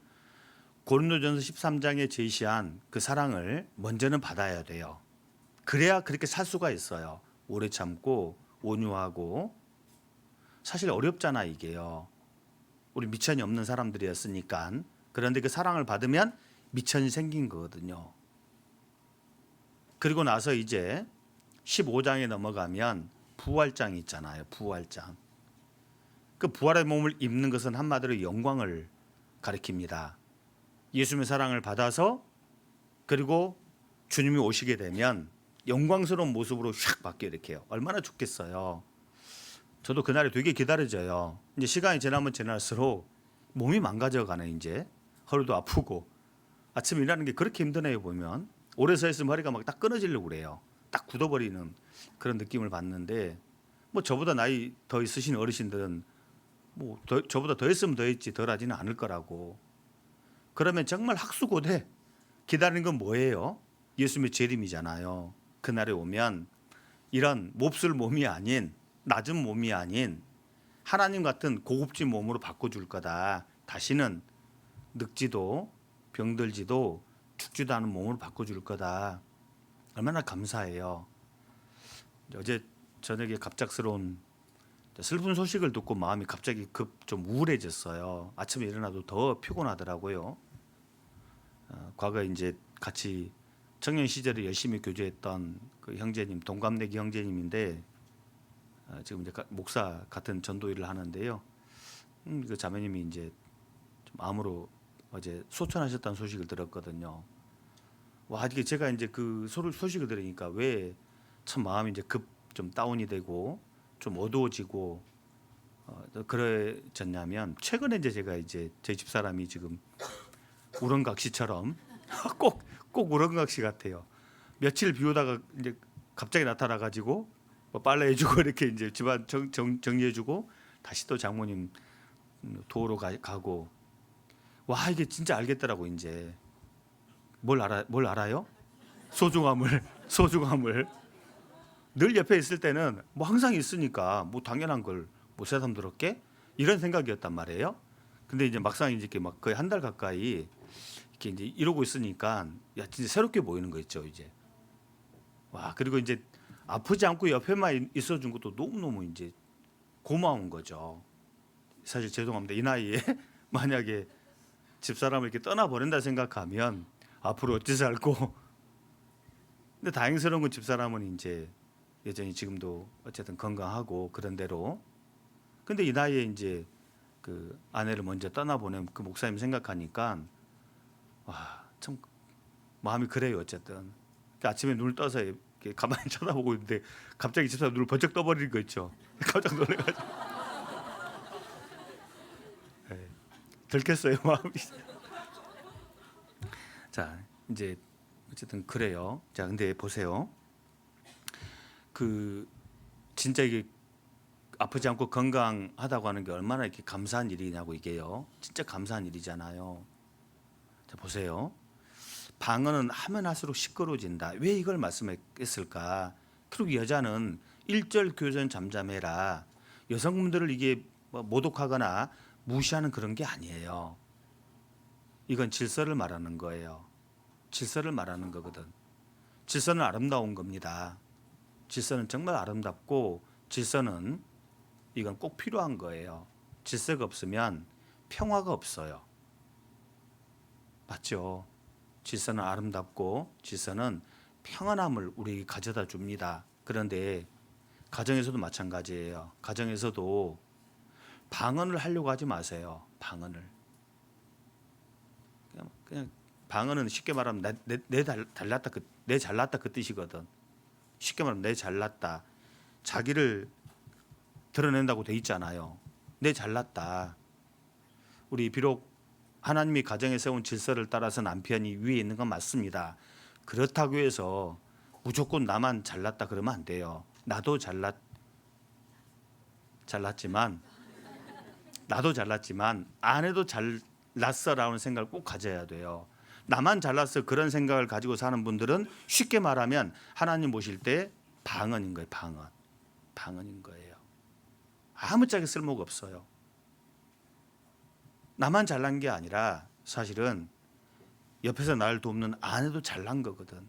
고린도전서 13장에 제시한 그 사랑을 먼저는 받아야 돼요. 그래야 그렇게 살 수가 있어요. 오래 참고 온유하고. 사실 어렵잖아 이게요. 우리 미천이 없는 사람들이었으니까. 그런데 그 사랑을 받으면 미천이 생긴 거거든요. 그리고 나서 이제 15장에 넘어가면 부활장이 있잖아요. 부활장. 그 부활의 몸을 입는 것은 한마디로 영광을 가리킵니다. 예수님의 사랑을 받아서 그리고 주님이 오시게 되면 영광스러운 모습으로 샥 바뀌게 이렇게 해요. 얼마나 좋겠어요. 저도 그날이 되게 기다려져요. 이제 시간이 지나면 지날수록 몸이 망가져가네. 이제 허리도 아프고 아침에 일하는 게 그렇게 힘드네요. 보면 오래 서 있으면 허리가 막 딱 끊어지려고 그래요. 딱 굳어버리는 그런 느낌을 받는데 뭐 저보다 나이 더 있으신 어르신들은 뭐 저보다 더 했으면 더 했지 덜 하지는 않을 거라고. 그러면 정말 학수고대 기다리는 건 뭐예요? 예수님의 재림이잖아요. 그날에 오면 이런 몹쓸 몸이 아닌 낮은 몸이 아닌 하나님 같은 고급진 몸으로 바꿔줄 거다. 다시는 늙지도 병들지도 죽지도 않은 몸으로 바꿔줄 거다. 얼마나 감사해요. 어제 저녁에 갑작스러운 슬픈 소식을 듣고 마음이 갑자기 좀 우울해졌어요. 아침에 일어나도 더 피곤하더라고요. 과거에 이제 같이 청년 시절에 열심히 교제했던 그 형제님, 동갑내기 형제님인데 지금 이제 목사 같은 전도 일을 하는데요. 그 자매님이 이제 좀 암으로 어제 소천하셨다는 소식을 들었거든요. 와, 이게 제가 이제 그 소식을 들으니까 왜 참 마음이 이제 급 좀 다운이 되고 좀 어두워지고 그래졌냐면, 최근에 이제 제가 이제 제 집사람이 지금 우렁각시처럼 꼭 우렁각시 같아요. 며칠 비우다가 이제 갑자기 나타나 가지고 뭐 빨래해주고 이렇게 이제 집안 정리해주고 다시 또 장모님 도우러 가고. 와, 이게 진짜 알겠더라고. 이제 뭘 알아요? 소중함을 늘 옆에 있을 때는 뭐 항상 있으니까 뭐 당연한 걸 뭐 새삼스럽게 이런 생각이었단 말이에요. 근데 이제 막상 이제 이렇게 막 거의 한 달 가까이 이렇게 이제 이러고 있으니까 야, 진짜 새롭게 보이는 거 있죠 이제. 와, 그리고 이제 아프지 않고 옆에만 있어준 것도 너무너무 이제 고마운 거죠. 사실 죄송합니다. 이 나이에 만약에 집사람을 이렇게 떠나보낸다 생각하면 앞으로 어찌 살고. 근데 다행스러운 건 집사람은 이제 여전히 지금도 어쨌든 건강하고 그런 대로. 근데 이 나이에 이제 그 아내를 먼저 떠나보낸 그 목사님 생각하니까 와, 참 마음이 그래요. 어쨌든 아침에 눈을 떠서 이렇게 가만히 쳐다보고 있는데 갑자기 집사람 눈을 번쩍 떠버리는 거 있죠. 깜짝 놀래가지고 네, 들켰어요 마음이. 자, 이제 어쨌든 그래요. 자, 근데 보세요. 그 진짜 이게 아프지 않고 건강하다고 하는 게 얼마나 이렇게 감사한 일이냐고. 이게요, 진짜 감사한 일이잖아요. 자, 보세요. 방언은 하면 할수록 시끄러워진다. 왜 이걸 말씀했을까? 그리고 여자는 1절 교전 잠잠해라. 여성분들을 이게 뭐 모독하거나 무시하는 그런 게 아니에요. 이건 질서를 말하는 거예요. 질서를 말하는 거거든. 질서는 아름다운 겁니다. 질서는 정말 아름답고, 질서는 이건 꼭 필요한 거예요. 질서가 없으면 평화가 없어요. 맞죠? 질서는 아름답고 질서는 평안함을 우리에게 가져다 줍니다. 그런데 가정에서도 마찬가지예요. 가정에서도 방언을 하려고 하지 마세요. 방언을. 그냥 방언은 쉽게 말하면 내 잘났다 그 뜻이거든. 쉽게 말하면 내 잘났다. 자기를 드러낸다고 돼 있잖아요. 내 잘났다. 우리 비록 하나님이 가정에 세운 질서를 따라서 남편이 위에 있는 건 맞습니다. 그렇다고 해서 무조건 나만 잘났다 그러면 안 돼요. 나도 잘났지만 아내도 잘났어라는 생각을 꼭 가져야 돼요. 나만 잘났어 그런 생각을 가지고 사는 분들은 쉽게 말하면 하나님 보실 때 방언인 거예요. 방언인 거예요. 아무짝에 쓸모가 없어요. 나만 잘난 게 아니라 사실은 옆에서 나를 돕는 아내도 잘난 거거든.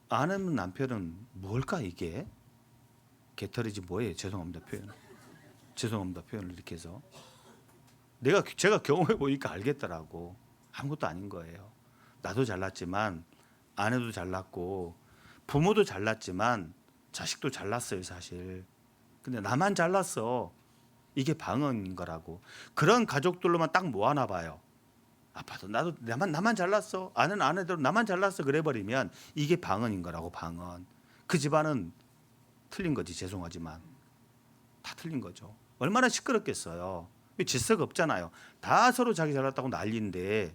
아내는 남편은 뭘까 이게? 개털이지 뭐예요. 죄송합니다 표현을 이렇게 해서. 제가 경험해 보니까 알겠더라고. 아무것도 아닌 거예요. 나도 잘났지만 아내도 잘났고 부모도 잘났지만 자식도 잘났어요 사실. 근데 나만 잘났어. 이게 방언인 거라고. 그런 가족들로만 딱 모아놔 봐요. 아빠도 나도 나만 잘났어. 아내대로 나만 잘났어 그래 버리면 이게 방언인 거라고. 방언. 그 집안은 틀린 거지. 죄송하지만 다 틀린 거죠. 얼마나 시끄럽겠어요. 질서가 없잖아요. 다 서로 자기 잘났다고 난리인데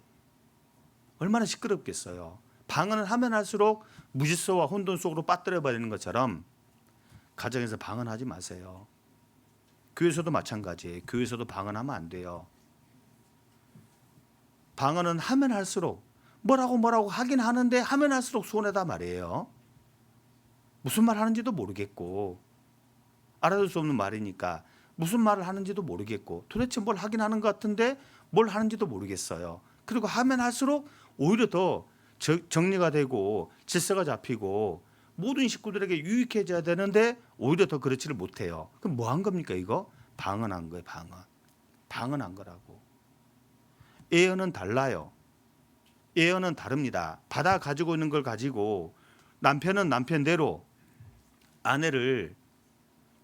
얼마나 시끄럽겠어요. 방언을 하면 할수록 무질서와 혼돈 속으로 빠뜨려 버리는 것처럼 가정에서 방언하지 마세요. 교회에서도 마찬가지예요. 교회에서도 방언하면 안 돼요. 방언은 하면 할수록 뭐라고 하긴 하는데 하면 할수록 손해다 말이에요. 무슨 말 하는지도 모르겠고 알아들 수 없는 말이니까 무슨 말을 하는지도 모르겠고 도대체 뭘 하긴 하는 것 같은데 뭘 하는지도 모르겠어요. 그리고 하면 할수록 오히려 더 정리가 되고 질서가 잡히고 모든 식구들에게 유익해져야 되는데 오히려 더 그렇지를 못해요. 그럼 뭐 한 겁니까 이거? 방언한 거예요. 방언한 거라고. 예언은 달라요. 예언은 다릅니다. 받아 가지고 있는 걸 가지고 남편은 남편대로 아내를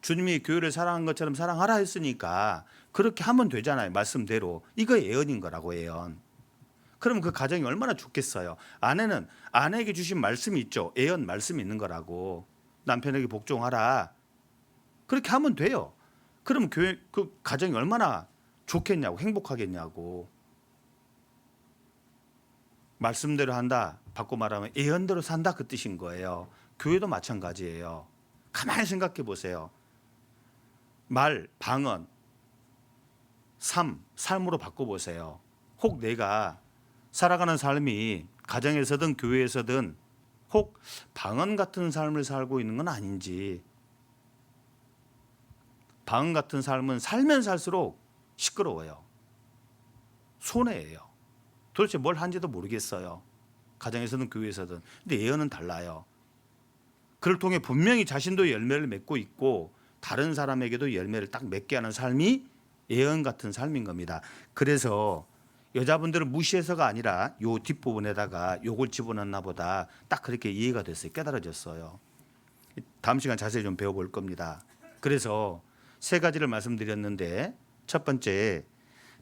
주님이 교회를 사랑한 것처럼 사랑하라 했으니까 그렇게 하면 되잖아요. 말씀대로. 이거 예언인 거라고, 예언. 그럼 그 가정이 얼마나 좋겠어요. 아내는 아내에게 주신 말씀이 있죠. 예언 말씀이 있는 거라고. 남편에게 복종하라. 그렇게 하면 돼요. 그럼 교회 그 가정이 얼마나 좋겠냐고, 행복하겠냐고. 말씀대로 한다. 바꿔 말하면 예언대로 산다, 그 뜻인 거예요. 교회도 마찬가지예요. 가만히 생각해 보세요. 말, 방언, 삶으로 바꿔보세요. 혹 내가 살아가는 삶이 가정에서든 교회에서든 혹 방언 같은 삶을 살고 있는 건 아닌지. 방언 같은 삶은 살면 살수록 시끄러워요. 손해예요. 도대체 뭘 한지도 모르겠어요. 가정에서든 교회에서든. 근데 예언은 달라요. 그를 통해 분명히 자신도 열매를 맺고 있고 다른 사람에게도 열매를 딱 맺게 하는 삶이 예언 같은 삶인 겁니다. 그래서 여자분들은 무시해서가 아니라 요 뒷부분에다가 요걸 집어넣나 보다, 딱 그렇게 이해가 됐어요. 깨달아졌어요. 다음 시간 자세히 좀 배워볼 겁니다. 그래서 세 가지를 말씀드렸는데, 첫 번째,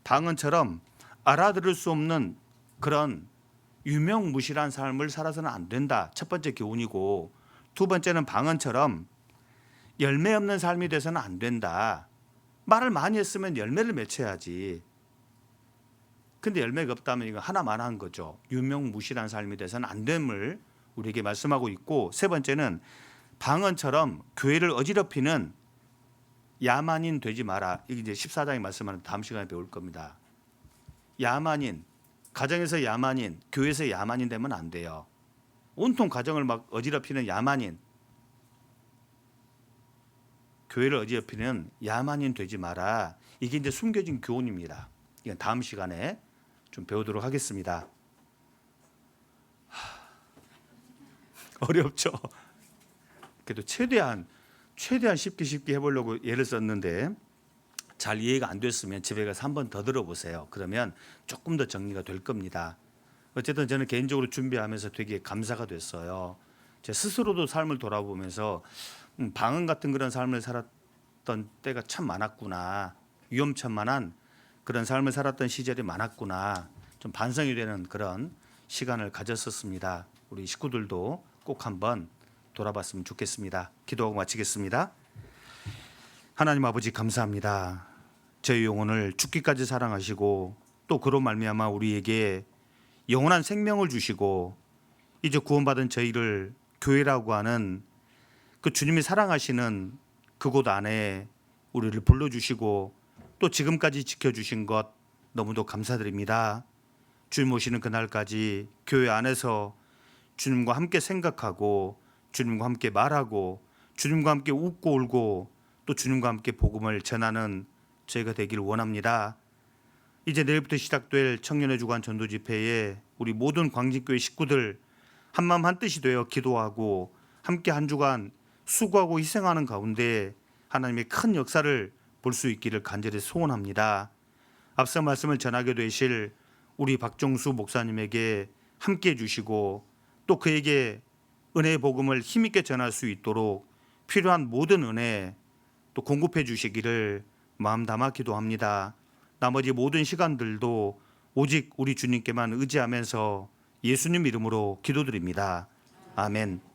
방언처럼 알아들을 수 없는 그런 유명무실한 삶을 살아서는 안 된다. 첫 번째 교훈이고, 두 번째는 방언처럼 열매 없는 삶이 돼서는 안 된다. 말을 많이 했으면 열매를 맺혀야지. 근데 열매가 없다면 이거 하나만 한 거죠. 유명무실한 삶이 돼서는 안 됨을 우리에게 말씀하고 있고, 세 번째는 방언처럼 교회를 어지럽히는 야만인 되지 마라. 이게 이제 14장에 말씀하는 다음 시간에 배울 겁니다. 야만인, 가정에서 야만인, 교회에서 야만인 되면 안 돼요. 온통 가정을 막 어지럽히는 야만인, 교회를 어지럽히는 야만인 되지 마라. 이게 이제 숨겨진 교훈입니다. 이건 다음 시간에 좀 배우도록 하겠습니다. 어렵죠? 그래도 최대한 쉽게 해보려고 예를 썼는데, 잘 이해가 안 됐으면 집에 가서 한 번 더 들어보세요. 그러면 조금 더 정리가 될 겁니다. 어쨌든 저는 개인적으로 준비하면서 되게 감사가 됐어요. 제 스스로도 삶을 돌아보면서 방언 같은 그런 삶을 살았던 때가 참 많았구나. 위험천만한 그런 삶을 살았던 시절이 많았구나. 좀 반성이 되는 그런 시간을 가졌었습니다. 우리 식구들도 꼭 한번 돌아봤으면 좋겠습니다. 기도하고 마치겠습니다. 하나님 아버지, 감사합니다. 저희 영혼을 죽기까지 사랑하시고 또 그로 말미암아 우리에게 영원한 생명을 주시고 이제 구원받은 저희를 교회라고 하는 그 주님이 사랑하시는 그곳 안에 우리를 불러주시고 또 지금까지 지켜주신 것 너무도 감사드립니다. 주님 오시는 그날까지 교회 안에서 주님과 함께 생각하고 주님과 함께 말하고 주님과 함께 웃고 울고 또 주님과 함께 복음을 전하는 저희가 되기를 원합니다. 이제 내일부터 시작될 청년의 주간 전도 집회에 우리 모든 광진교회 식구들 한마음 한뜻이 되어 기도하고 함께 한 주간 수고하고 희생하는 가운데 하나님의 큰 역사를 볼 수 있기를 간절히 소원합니다. 앞서 말씀을 전하게 되실 우리 박정수 목사님에게 함께 해주시고 또 그에게 은혜의 복음을 힘있게 전할 수 있도록 필요한 모든 은혜 또 공급해 주시기를 마음 담아 기도합니다. 나머지 모든 시간들도 오직 우리 주님께만 의지하면서 예수님 이름으로 기도드립니다. 아멘.